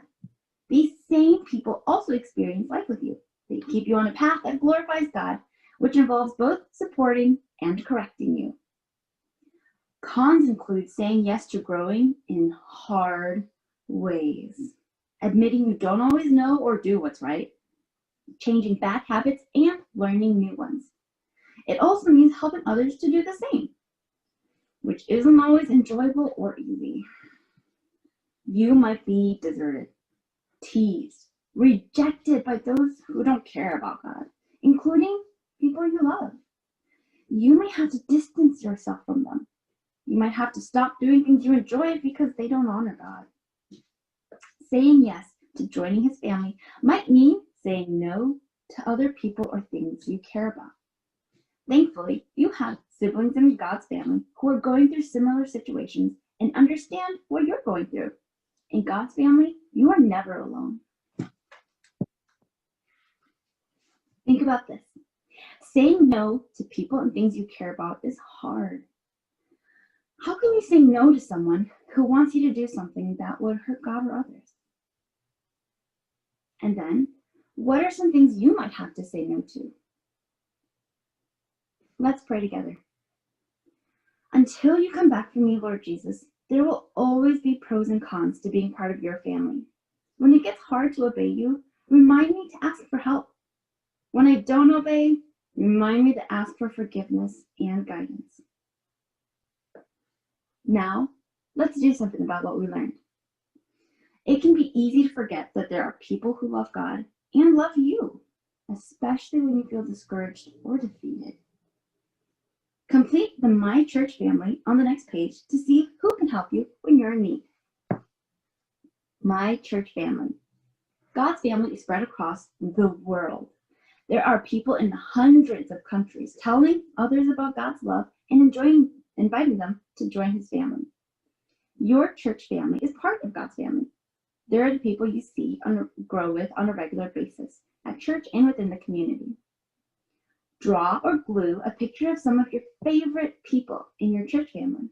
These same people also experience life with you. They keep you on a path that glorifies God, which involves both supporting and correcting you. Cons include saying yes to growing in hard ways, admitting you don't always know or do what's right, changing bad habits, and learning new ones. It also means helping others to do the same, which isn't always enjoyable or easy. You might be deserted, teased, rejected by those who don't care about God, including people you love. You may have to distance yourself from them. You might have to stop doing things you enjoy because they don't honor God. Saying yes to joining his family might mean saying no to other people or things you care about. Thankfully, you have siblings in God's family who are going through similar situations and understand what you're going through. In God's family, you are never alone. Think about this. Saying no to people and things you care about is hard. How can you say no to someone who wants you to do something that would hurt God or others? And then, what are some things you might have to say no to? Let's pray together. Until you come back from me, Lord Jesus, there will always be pros and cons to being part of your family. When it gets hard to obey you, remind me to ask for help. When I don't obey, remind me to ask for forgiveness and guidance. Now, let's do something about what we learned. It can be easy to forget that there are people who love God and love you, especially when you feel discouraged or defeated. Complete the My Church family on the next page to see who can help you when you're in need. My Church family. God's family is spread across the world. There are people in hundreds of countries telling others about God's love and inviting them to join his family. Your church family is part of God's family. There are the people you see grow with on a regular basis at church and within the community. Draw or glue a picture of some of your favorite people in your church family.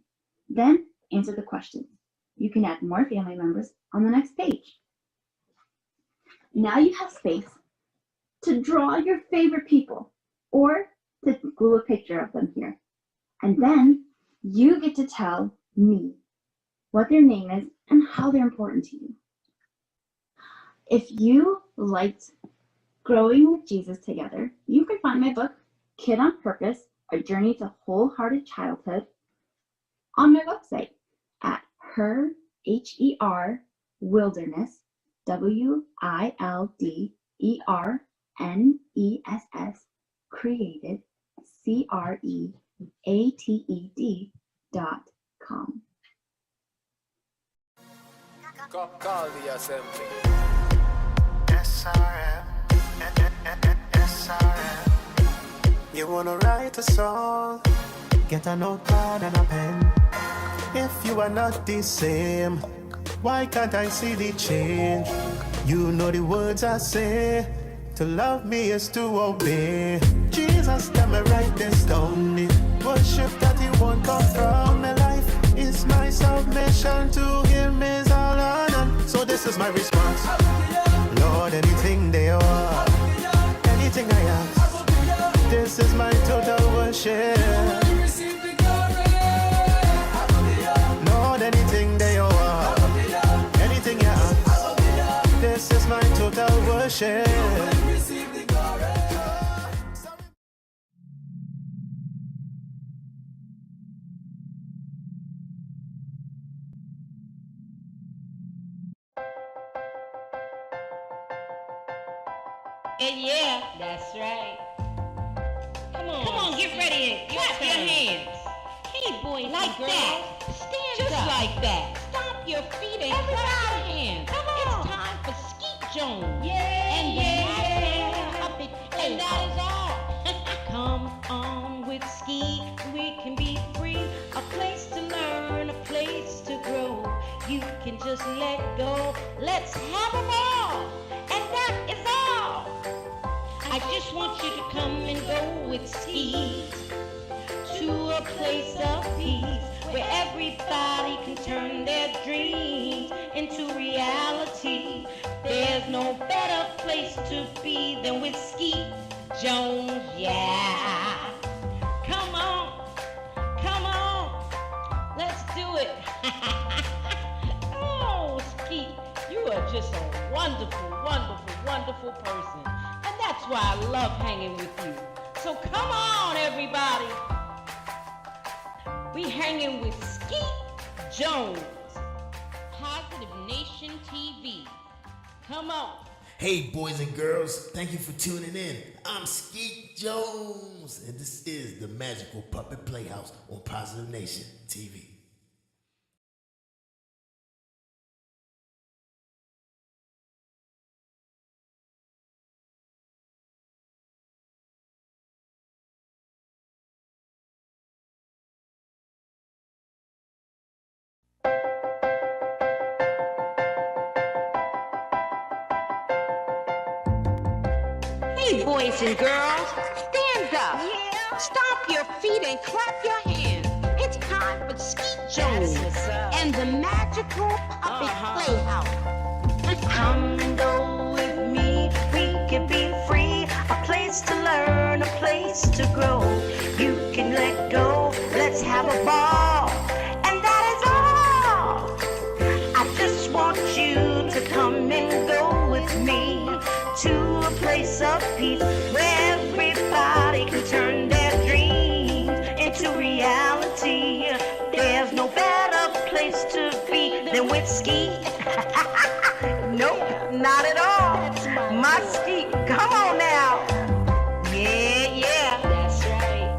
Then answer the questions. You can add more family members on the next page. Now you have space to draw your favorite people or to glue a picture of them here. And then you get to tell me what their name is and how they're important to you. If you liked Growing with Jesus Together, you can find my book, Kid on Purpose, A Journey to Wholehearted Childhood, on my website at Wilderness, WILDERNESS, created, CREATED.com. Call the assembly. SRM. You wanna write a song? Get a notepad and a pen. If you are not the same, why can't I see the change? You know the words I say. To love me is to obey. Jesus, let me write this down. The worship that he won't come from my life is my submission to him is all on. So this is my response. Lord, anything they are, anything I ask, this is my total worship. share. And yeah, that's right. Come on, get ready and clap your hands. Hey, boys, like and girls, that. Stand just up. Like that. Stomp your feet and clap your hands. Come on. It's time for Skeet Jones. Yeah, and yeah. Puppet Playhouse. And that is all. Come on with Skeet. We can be free. A place to learn, a place to grow. You can just let go. Let's have a ball. And that is all. I just want you to come and go with Skeet to a place of peace where everybody can turn their dreams into reality. There's no better place to be than with Skeet Jones, yeah. Come on, let's do it. Oh, Skeet, you are just a wonderful, wonderful, wonderful person. And that's why I love hanging with you. So come on, everybody. We hanging with Skeet Jones, Positive Nation TV. Come on. Hey, boys and girls, thank you for tuning in. I'm Skeet Jones, and this is the Magical Puppet Playhouse on Positive Nation TV. Hey, boys and girls, stand up. Yeah. Stomp your feet and clap your hands. It's time for Skeet Jones and the Magical Puppet Playhouse. Come and go with me, we can be free. A place to learn, a place to grow. You can let go, let's have a ball. And that is all. I just want you to come and go with me to a place of peace where everybody can turn their dreams into reality. There's no better place to be than with Skeet. Nope, not at all. My Skeet, come on now. Yeah. That's right.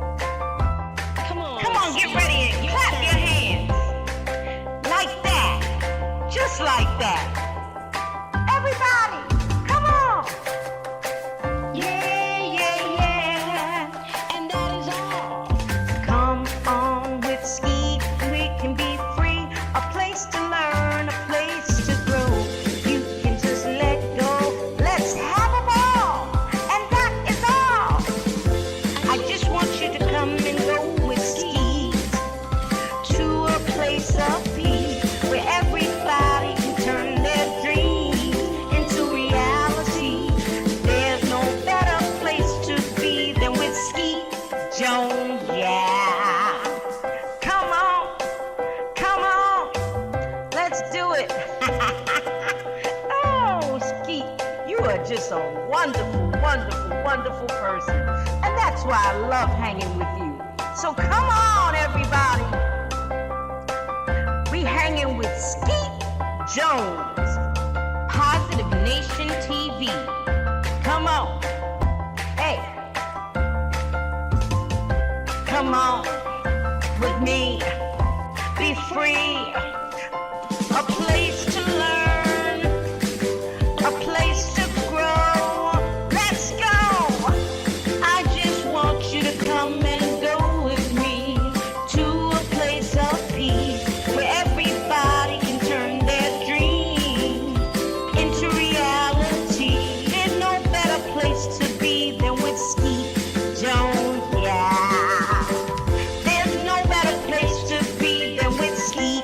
Come on, get ready and clap your hands. Like that. Just like that. Everybody. And that is all. Come on with Skeet, we can be free. A place to learn, a place to grow. You can just let go. Let's have a ball. And that is all. I just want you to come and go with Skeet to a place of peace where everybody can turn their dreams into reality. There's no better place to be than with Skeet Jones, yeah. Come on, let's do it. Oh, Skeet, you are just a wonderful, wonderful, wonderful person. And that's why I love hanging with you. So come on, everybody. We hanging with Skeet Jones, Positive Nation TV. Come on. Hey. Come on with me. Be free. A place to learn. A place to grow. Let's go. I just want you to come and go with me to a place of peace where everybody can turn their dreams into reality. There's no better place to be than with Skeet Jones, yeah. There's no better place to be than with Skeet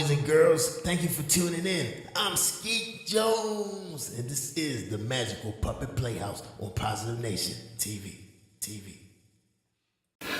boys and girls. Thank you for tuning in. I'm Skeet Jones, and this is the Magical Puppet Playhouse on Positive Nation TV.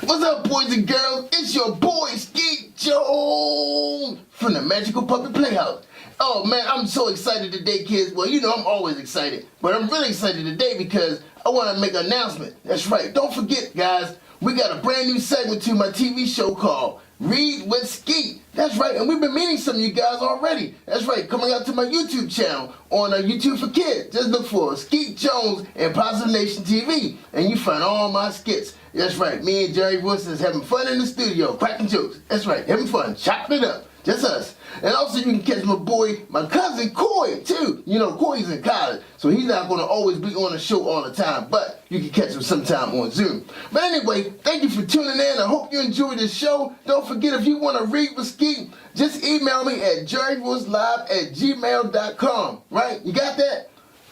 What's up, boys and girls? It's your boy, Skeet Jones, from the Magical Puppet Playhouse. Oh, man, I'm so excited today, kids. Well, you know I'm always excited, but I'm really excited today because I want to make an announcement. That's right. Don't forget, guys, we got a brand new segment to my TV show called Read with Skeet. That's right, and we've been meeting some of you guys already. That's right, coming out to my YouTube channel on YouTube for Kids. Just look for Skeet Jones and Positive Nation TV, and you find all my skits. That's right, me and Jerry Wilson is having fun in the studio, cracking jokes. That's right, having fun, chopping it up, just us. And also you can catch my boy, my cousin Coy, too. You know, Coy's in college, so he's not going to always be on the show all the time, but you can catch him sometime on Zoom. But anyway, thank you for tuning in. I hope you enjoyed this show. Don't forget, if you want to read with Skeet, just email me at jerryvoicelive@gmail.com. Right? You got that?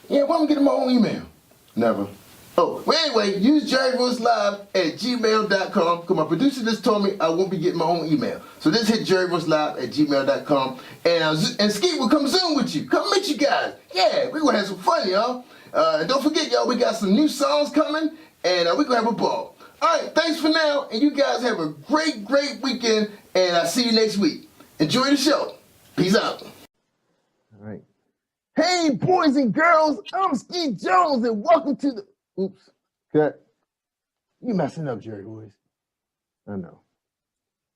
Yeah, why don't I get my own email? Never. Oh, well, anyway, use jerryvoicelive@gmail.com because my producer just told me I won't be getting my own email. So just hit jerryvoicelive@gmail.com and Skeet will come Zoom with you. Come meet you guys. Yeah, we're going to have some fun, y'all. Don't forget, y'all, we got some new songs coming and we're going to have a ball. All right, thanks for now, and you guys have a great, great weekend, and I'll see you next week. Enjoy the show. Peace out. All right. Hey, boys and girls, I'm Skeet Jones, and welcome to the... Oops, cut. You messing up, Jerry Boys. I know.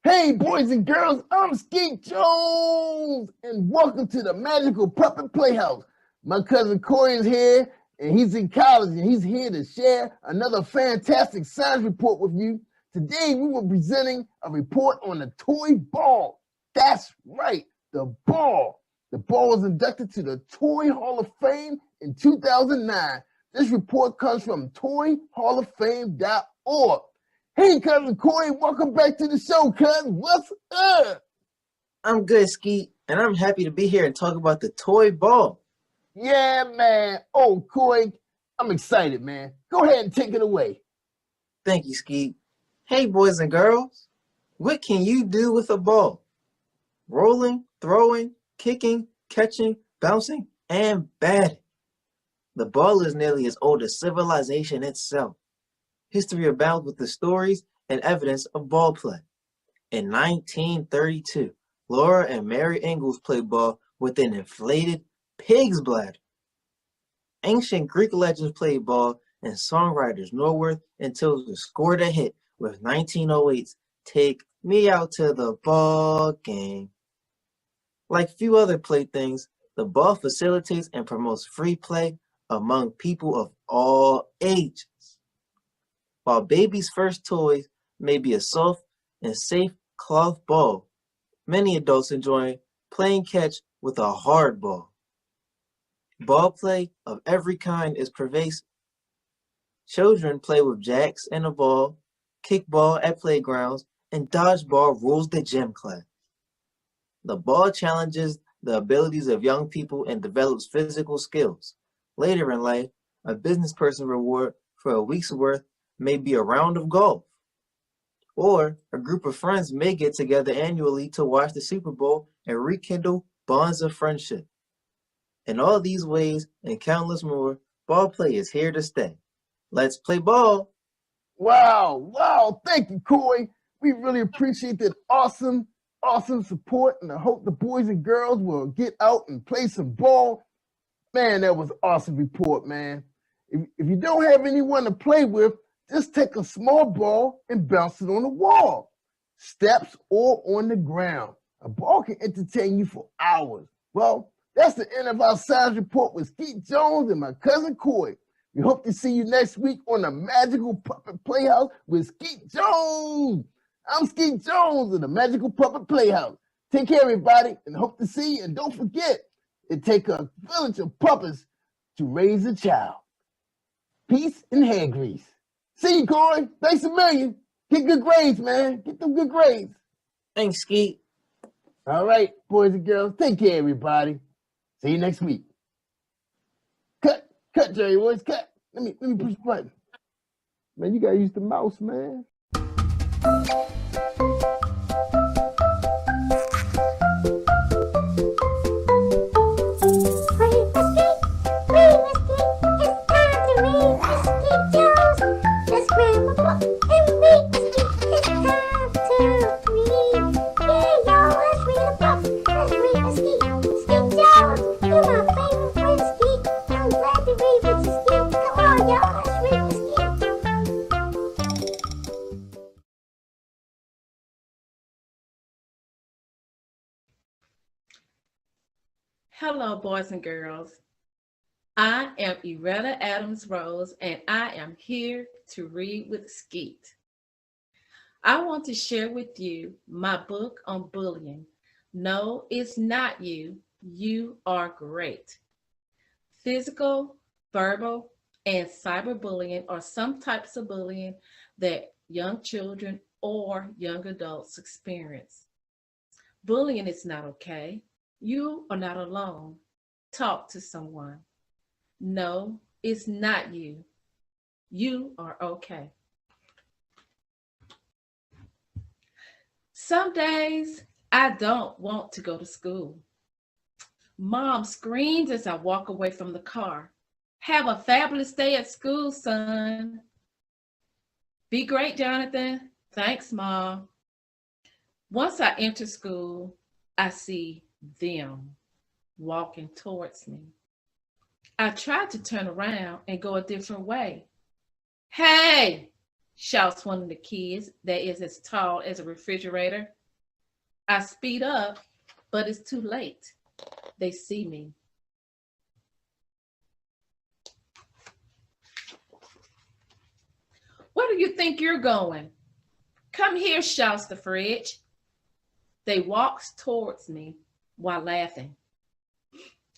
Hey, boys and girls, I'm Skeet Jones, and welcome to the Magical Puppet Playhouse. My cousin Corey is here, and he's in college, and he's here to share another fantastic science report with you. Today, we were presenting a report on the toy ball. That's right, the ball. The ball was inducted to the Toy Hall of Fame in 2009. This report comes from toyhalloffame.org. Hey, cousin Corey, welcome back to the show, cousin. What's up? I'm good, Skeet, and I'm happy to be here and talk about the toy ball. Yeah, man. Oh, Corey, I'm excited, man. Go ahead and take it away. Thank you, Skeet. Hey, boys and girls, what can you do with a ball? Rolling, throwing, kicking, catching, bouncing, and batting. The ball is nearly as old as civilization itself. History abounds with the stories and evidence of ball play. In 1932, Laura and Mary Ingalls played ball with an inflated pig's bladder. Ancient Greek legends played ball, and songwriters Norworth and Tilson scored a hit with 1908's Take Me Out to the Ball Game. Like few other playthings, the ball facilitates and promotes free play among people of all ages. While babies' first toys may be a soft and safe cloth ball, many adults enjoy playing catch with a hard ball. Ball play of every kind is pervasive. Children play with jacks and a ball, kickball at playgrounds, and dodgeball rules the gym class. The ball challenges the abilities of young people and develops physical skills. Later in life, a business person reward for a week's worth may be a round of golf. Or a group of friends may get together annually to watch the Super Bowl and rekindle bonds of friendship. In all these ways and countless more, ball play is here to stay. Let's play ball. Wow. Thank you, Corey. We really appreciate that awesome support, and I hope the boys and girls will get out and play some ball. Man, that was an awesome report, man. If you don't have anyone to play with, just take a small ball and bounce it on the wall, steps, or on the ground. A ball can entertain you for hours. Well, that's the end of our science report with Skeet Jones and my cousin Corey. We hope to see you next week on the Magical Puppet Playhouse with Skeet Jones. I'm Skeet Jones of the Magical Puppet Playhouse. Take care, everybody, and hope to see you. And don't forget, it takes a village of puppets to raise a child. Peace and hand grease. See you, Corey. Thanks a million. Get good grades, man. Get them good grades. Thanks, Skeet. All right, boys and girls. Take care, everybody. See you next week. Cut, Jerry Boys, cut. Let me push the button. Man, you gotta use the mouse, man. Skeet Jones, you're my favorite friend, Skeet. I'm glad to read with you, Skeet. Come on, y'all, let's read with Skeet. Hello, boys and girls. I am Iretta Adams Rose, and I am here to read with Skeet. I want to share with you my book on bullying. No, it's not you. You are great. Physical, verbal, and cyberbullying are some types of bullying that young children or young adults experience. Bullying is not okay. You are not alone. Talk to someone. No, it's not you. You are okay. Some days I don't want to go to school. Mom screams as I walk away from the car. Have a fabulous day at school, son. Be great, Jonathan. Thanks, Mom. Once I enter school, I see them walking towards me. I tried to turn around and go a different way. Hey, shouts one of the kids that is as tall as a refrigerator. I speed up, but it's too late. They see me. Where do you think you're going? Come here, shouts the fridge. They walks towards me while laughing.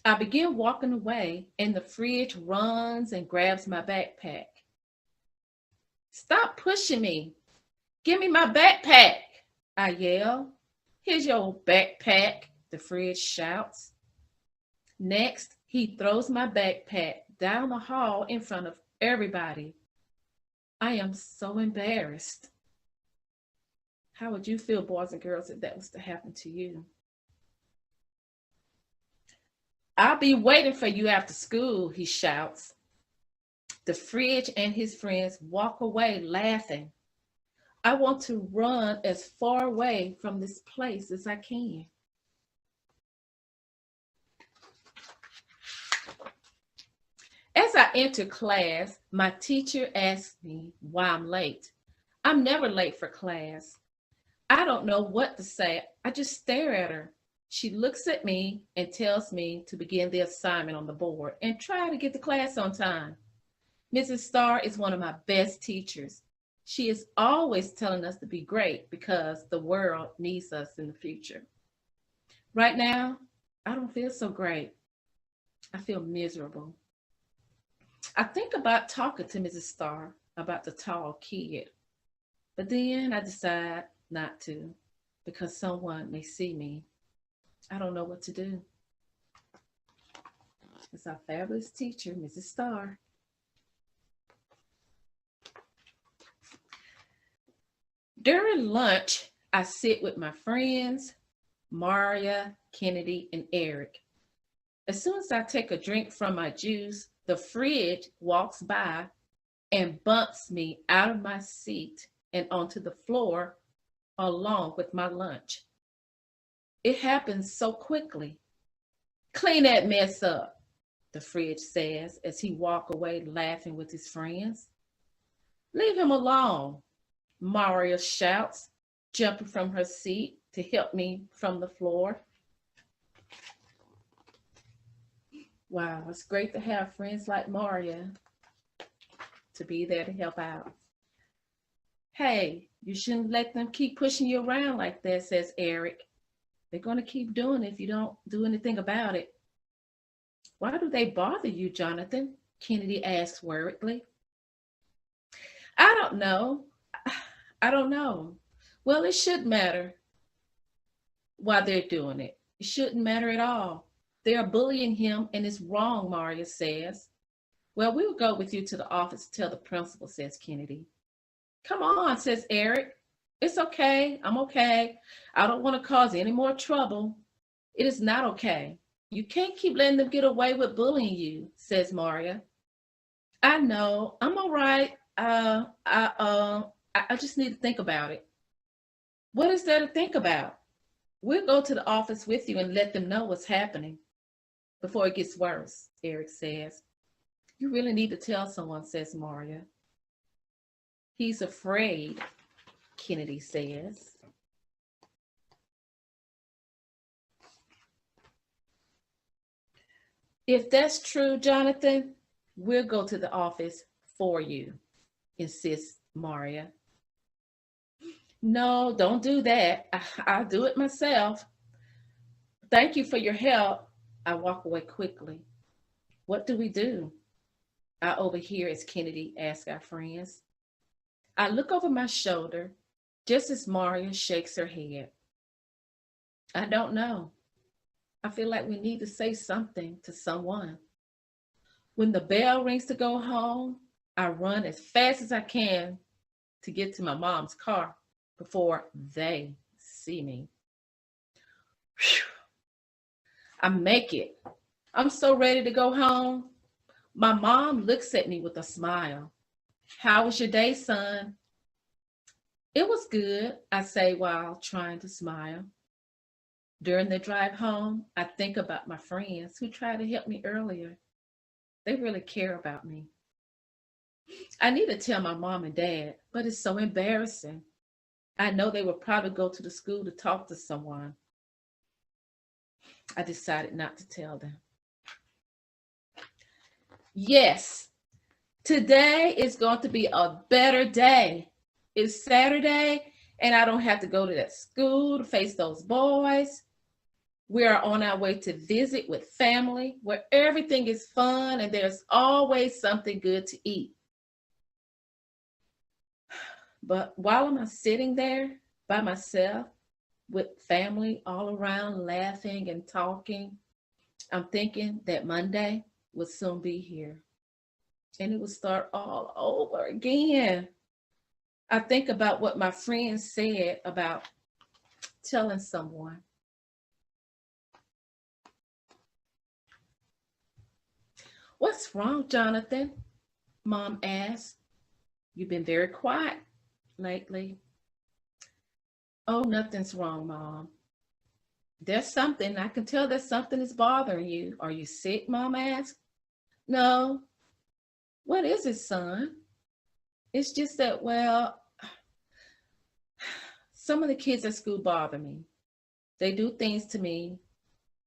I begin walking away, and the fridge runs and grabs my backpack. Stop pushing me. Give me my backpack, I yell. Here's your backpack, the fridge shouts. Next, he throws my backpack down the hall in front of everybody. I am so embarrassed. How would you feel, boys and girls, if that was to happen to you? I'll be waiting for you after school, he shouts. The fridge and his friends walk away laughing. I want to run as far away from this place as I can. As I enter class, my teacher asks me why I'm late. I'm never late for class. I don't know what to say. I just stare at her. She looks at me and tells me to begin the assignment on the board and try to get to class on time. Mrs. Starr is one of my best teachers. She is always telling us to be great because the world needs us in the future. Right now, I don't feel so great. I feel miserable. I think about talking to Mrs. Starr about the tall kid, but then I decide not to because someone may see me. I don't know what to do. It's our fabulous teacher, Mrs. Starr. During lunch, I sit with my friends, Maria, Kennedy, and Eric. As soon as I take a drink from my juice, the fridge walks by and bumps me out of my seat and onto the floor along with my lunch. It happens so quickly. Clean that mess up, the fridge says as he walks away laughing with his friends. Leave him alone, Maria shouts, jumping from her seat to help me from the floor. Wow, it's great to have friends like Maria to be there to help out. Hey, you shouldn't let them keep pushing you around like that, says Eric. They're going to keep doing it if you don't do anything about it. Why do they bother you, Jonathan? Kennedy asks worriedly. I don't know. Well, it should matter why they're doing it. It shouldn't matter at all. They are bullying him and it's wrong, Maria says. Well, we'll go with you to the office to tell the principal, says Kennedy. Come on, says Eric. It's okay. I'm okay. I don't want to cause any more trouble. It is not okay. You can't keep letting them get away with bullying you, says Maria. I know. I'm all right. I just need to think about it. What is there to think about? We'll go to the office with you and let them know what's happening before it gets worse, Eric says. You really need to tell someone, says Maria. He's afraid, Kennedy says. If that's true, Jonathan, we'll go to the office for you, insists Maria. No, don't do that. I'll do it myself. Thank you for your help. I walk away quickly. What do we do? I overhear as Kennedy asks our friends. I look over my shoulder just as Maria shakes her head. I don't know. I feel like we need to say something to someone. When the bell rings to go home, I run as fast as I can to get to my mom's car before they see me. Whew. I make it. I'm so ready to go home. My mom looks at me with a smile. How was your day, son? It was good, I say while trying to smile. During the drive home, I think about my friends who tried to help me earlier. They really care about me. I need to tell my mom and dad, but it's so embarrassing. I know they would probably go to the school to talk to someone. I decided not to tell them. Yes, today is going to be a better day. It's Saturday, and I don't have to go to that school to face those boys. We are on our way to visit with family where everything is fun and there's always something good to eat. But while I'm sitting there by myself with family all around laughing and talking, I'm thinking that Monday will soon be here and it will start all over again. I think about what my friends said about telling someone. What's wrong, Jonathan? Mom asked. You've been very quiet lately. Oh, nothing's wrong, Mom. There's something. I can tell that something is bothering you. Are you sick, Mom asked. No. What is it, son? It's just that, well, some of the kids at school bother me. They do things to me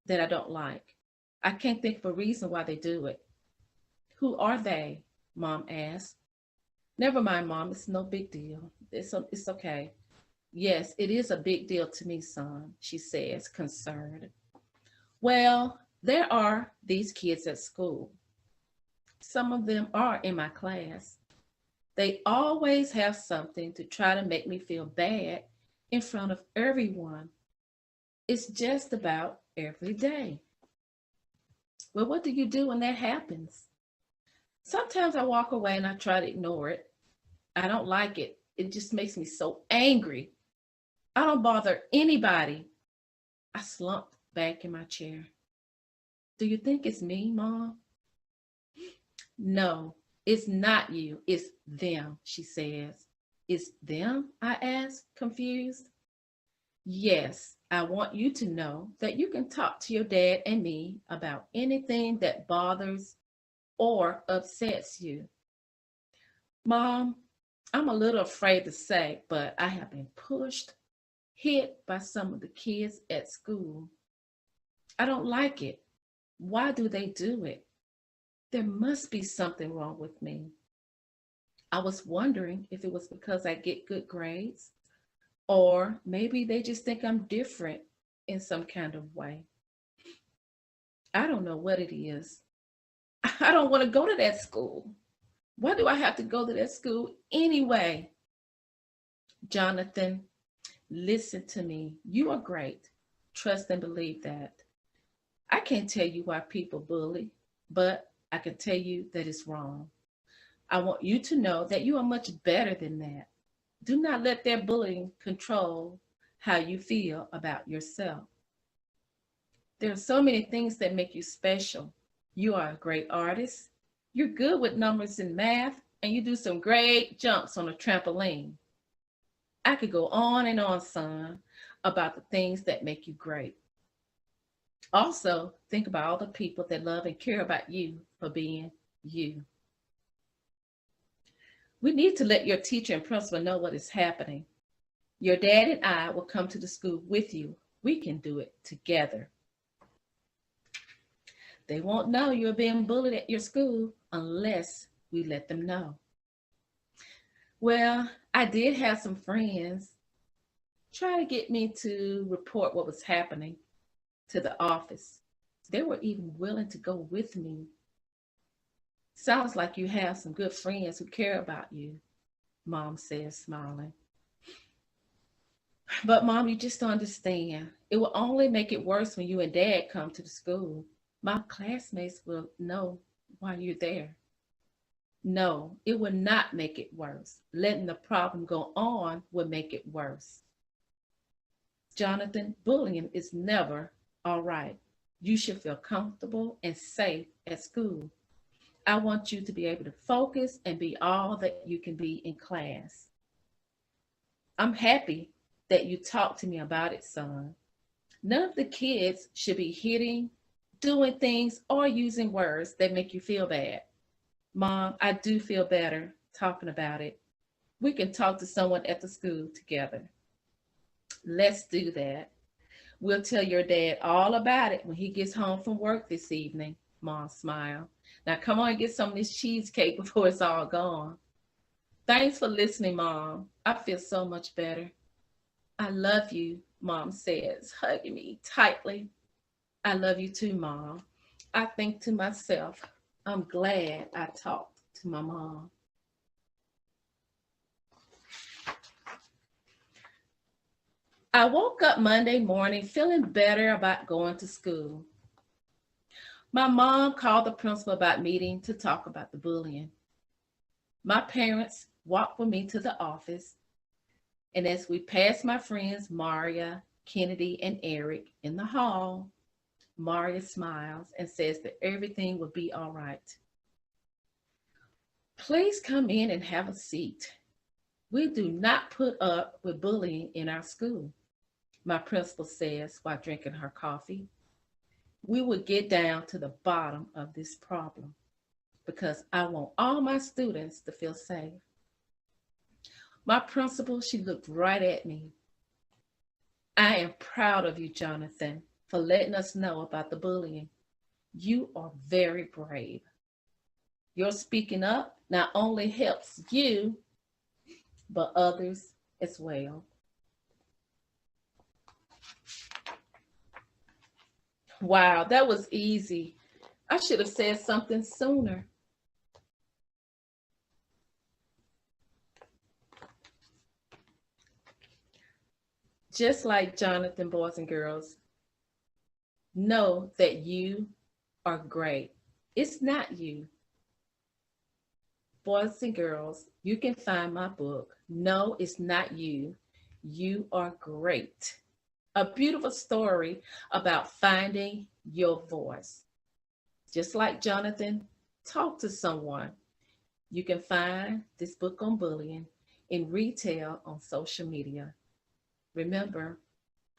that I don't like. I can't think of a reason why they do it. Who are they? Mom asked. Never mind, Mom. It's no big deal. It's okay. Yes, it is a big deal to me, son, she says, concerned. Well, there are these kids at school. Some of them are in my class. They always have something to try to make me feel bad in front of everyone. It's just about every day. Well, what do you do when that happens? Sometimes I walk away and I try to ignore it. I don't like it. It just makes me so angry. I don't bother anybody. I slumped back in my chair. Do you think it's me, Mom? No, it's not you. It's them, she says. It's them? I asked, confused. Yes, I want you to know that you can talk to your dad and me about anything that bothers or upsets you. Mom, I'm a little afraid to say, but I have been pushed, hit by some of the kids at school. I don't like it. Why do they do it? There must be something wrong with me. I was wondering if it was because I get good grades, or maybe they just think I'm different in some kind of way. I don't know what it is. I don't want to go to that school. Why do I have to go to that school anyway? Jonathan, listen to me. You are great. Trust and believe that. I can't tell you why people bully, but I can tell you that it's wrong. I want you to know that you are much better than that. Do not let their bullying control how you feel about yourself. There are so many things that make you special. You are a great artist. You're good with numbers and math, and you do some great jumps on a trampoline. I could go on and on, son. about the things that make you great. Also, think about all the people that love and care about you for being you. We need to let your teacher and principal know what is happening. Your dad and I will come to the school with you. We can do it together. They won't know you're being bullied at your school unless we let them know. Well, I did have some friends try to get me to report what was happening to the office. They were even willing to go with me. Sounds like you have some good friends who care about you, Mom says, smiling. But Mom, you just don't understand. It will only make it worse when you and Dad come to the school. My classmates will know why you're there. No, it will not make it worse. Letting the problem go on will make it worse. Jonathan, bullying is never all right. You should feel comfortable and safe at school. I want you to be able to focus and be all that you can be in class. I'm happy that you talked to me about it, son. None of the kids should be hitting, doing things, or using words that make you feel bad. Mom, I do feel better talking about it. We can talk to someone at the school together. Let's do that. We'll tell your dad all about it when he gets home from work this evening. Mom smiled. Now come on and get some of this cheesecake before it's all gone. Thanks for listening, Mom. I feel so much better. I love you, Mom says, hugging me tightly. I love you too, Mom. I think to myself, I'm glad I talked to my mom. I woke up Monday morning feeling better about going to school. My mom called the principal about meeting to talk about the bullying. My parents walked with me to the office, and as we passed my friends Maria, Kennedy, and Eric in the hall, Maria smiles and says that everything will be all right. Please come in and have a seat. We do not put up with bullying in our school, my principal says while drinking her coffee. We will get down to the bottom of this problem because I want all my students to feel safe. My principal, she looked right at me. I am proud of you, Jonathan, for letting us know about the bullying. You are very brave. Your speaking up not only helps you, but others as well. Wow, that was easy. I should have said something sooner. Just like Jonathan, boys and girls, know that you are great. It's not you. Boys and girls, you can find my book, No, It's Not You. You Are Great. A beautiful story about finding your voice. Just like Jonathan, talk to someone. You can find this book on bullying in retail on social media. Remember,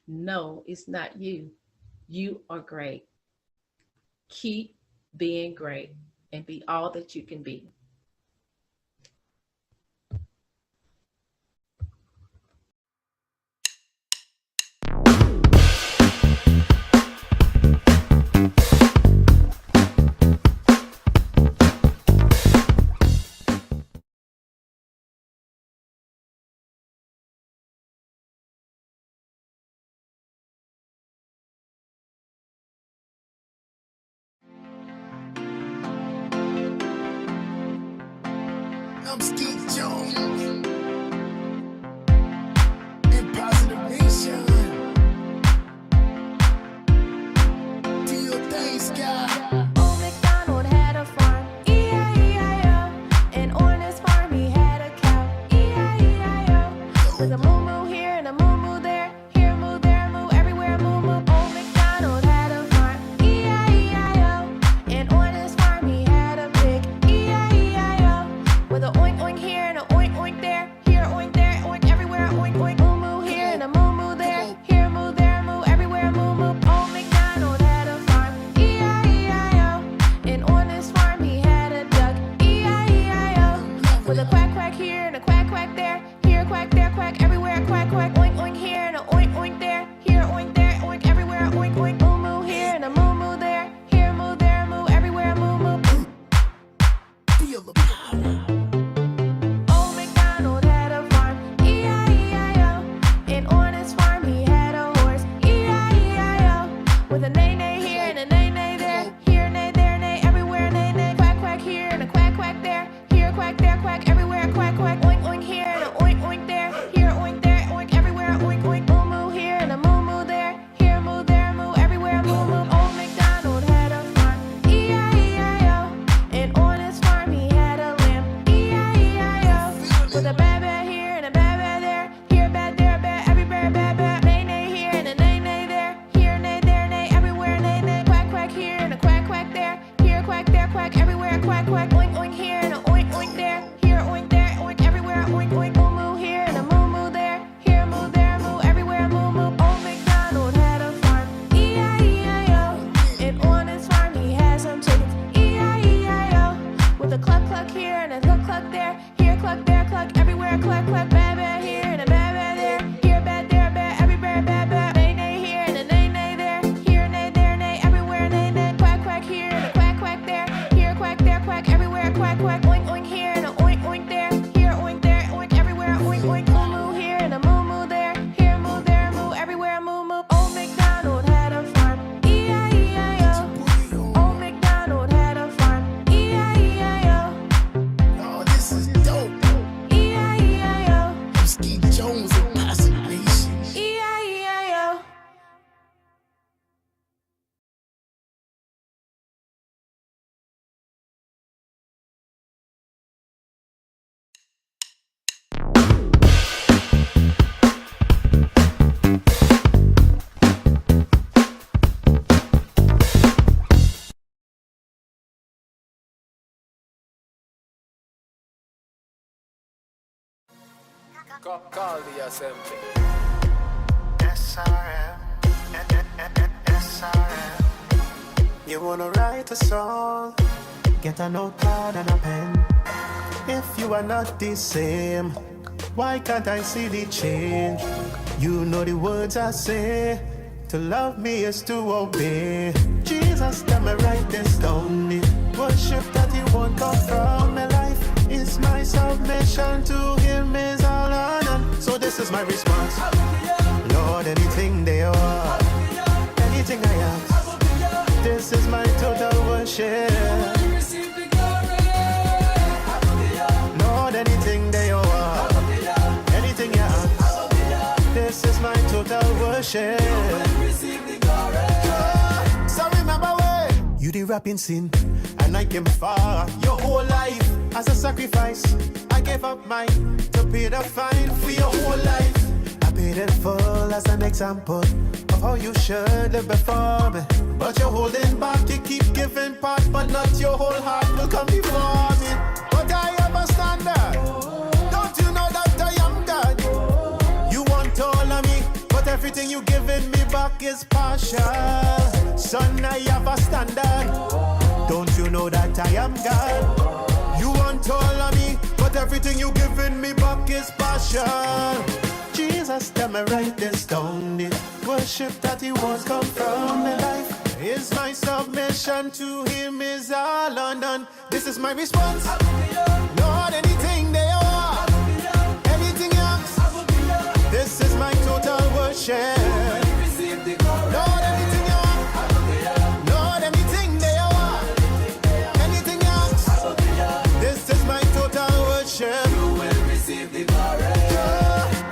no, it's not you. You are great. Keep being great and be all that you can be. I'm Skeet Jones in Positive Nation. Do your thing, Sky. Old MacDonald had a farm, E-I-E-I-O. And on his farm he had a cow, E-I-E-I-O. With a moo-moo here and a moo-moo there, here a moo, there a moo, everywhere a moo-moo. Old MacDonald had a farm, E-I-E-I-O. And on his farm he had a pig, E-I-E-I-O. With a oink oink here and a oink oink there, here a oink there, oink everywhere, a oink oink, moo-moo here and a moo-moo there, here here and a cluck cluck there. Here cluck there cluck everywhere cluck cluck bad bad here and a bad bad there. Here bad there bad everywhere bad bad. Nay nay here and a nay nay there. Here nay there nay everywhere nay nay. Quack quack here and a quack quack there. Here quack there quack everywhere quack quack. Oink oink here and a oink oink there. Here oink there oink everywhere oink oink. Moo moo here and a moo moo there. Here moo there moo everywhere moo moo. Old MacDonald had a farm. E-I-E-I-O. Old MacDonald had a farm. E-I-E-I-O. Oh, this is dope. E-I-E-I-O. I'm Skeet Jones and Posse Nation. E-I-E-I-O. Call the assembly. SRM, SRM. You wanna write a song? Get a notepad and a pen. If you are not the same, why can't I see the change? You know the words I say. To love me is to obey. Jesus, tell me write this down. The worship that you want come from my life is my submission to Him is all honor. So this is my response. Lord, anything they are, anything I ask, this is my total worship. Lord, anything they are, anything you ask, this is my total worship. So remember when you did rapping sin, and I came far your whole life as a sacrifice. I gave up mine to pay the fine for your whole life. I paid it full as an example of how you should live before me. But you're holding back, you keep giving part, but not your whole heart will come before me. But I have a standard. Don't you know that I am God? You want all of me, but everything you giving me back is partial. Son, I have a standard. Don't you know that I am God? You want all of me, but everything you giving me back is partial. Jesus, tell me write this down. The worship that He wants come from my life is my submission to Him is all undone. This is my response. Lord, anything they are, anything else, this is my total worship. Lord, anything you are, Lord, anything they are, anything else, this is my total worship. You will receive the glory.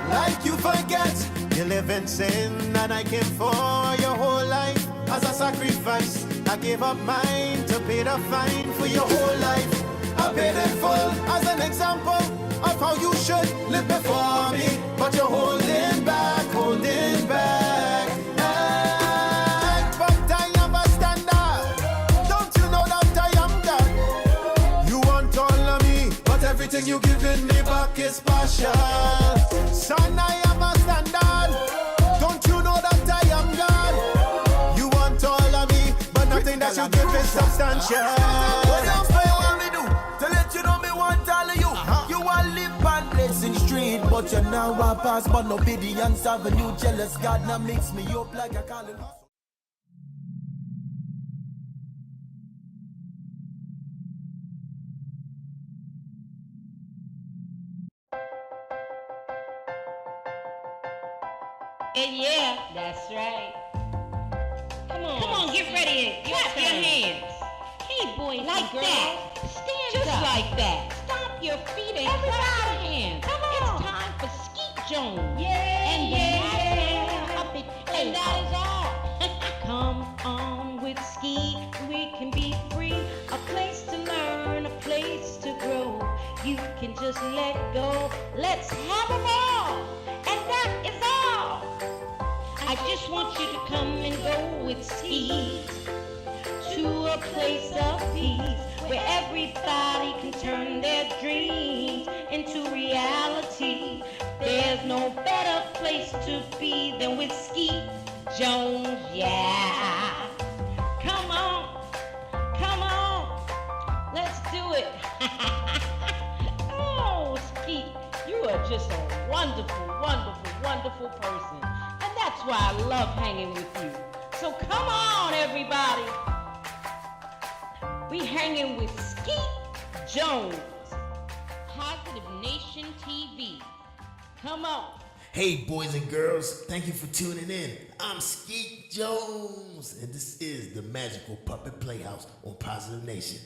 Like you forget, you live in sin, and I came for your whole life as a sacrifice. I gave up mine to pay the fine for your whole life. I paid it full as an example of how you should live before me. But you're holding back, holding back. But I have a standard. Don't you know that I am God? You want all of me, but everything you giving me back is partial. Son, I have a standard. Don't you know that I am God? You want all of me, but nothing that you give is substantial. What else do you want me do? To let you know me want all of you. You want live and bless in the street, but you now want pass, but no obedience have a new jealous God now mix me up like a calling. Yeah, that's right. Come on, get ready and clap your hands. Hey, boys, like that. Stand just up. Like that. Stomp your feet and clap your hands. Come on. It's time for Skeet Jones. And the magical puppet play. And that is all. Come on with Skeet, we can be free. A place to learn, a place to grow. You can just let go. Let's have a ball. And that is all. I just want you to come and go with Skeet to a place of peace where everybody can turn their dreams into reality. There's no better place to be than with Skeet Jones, yeah. Come on, let's do it. just a wonderful, wonderful, wonderful person. And that's why I love hanging with you. So come on, everybody. We hanging with Skeet Jones, Positive Nation TV. Come on. Hey, boys and girls, thank you for tuning in. I'm Skeet Jones, and this is the Magical Puppet Playhouse on Positive Nation.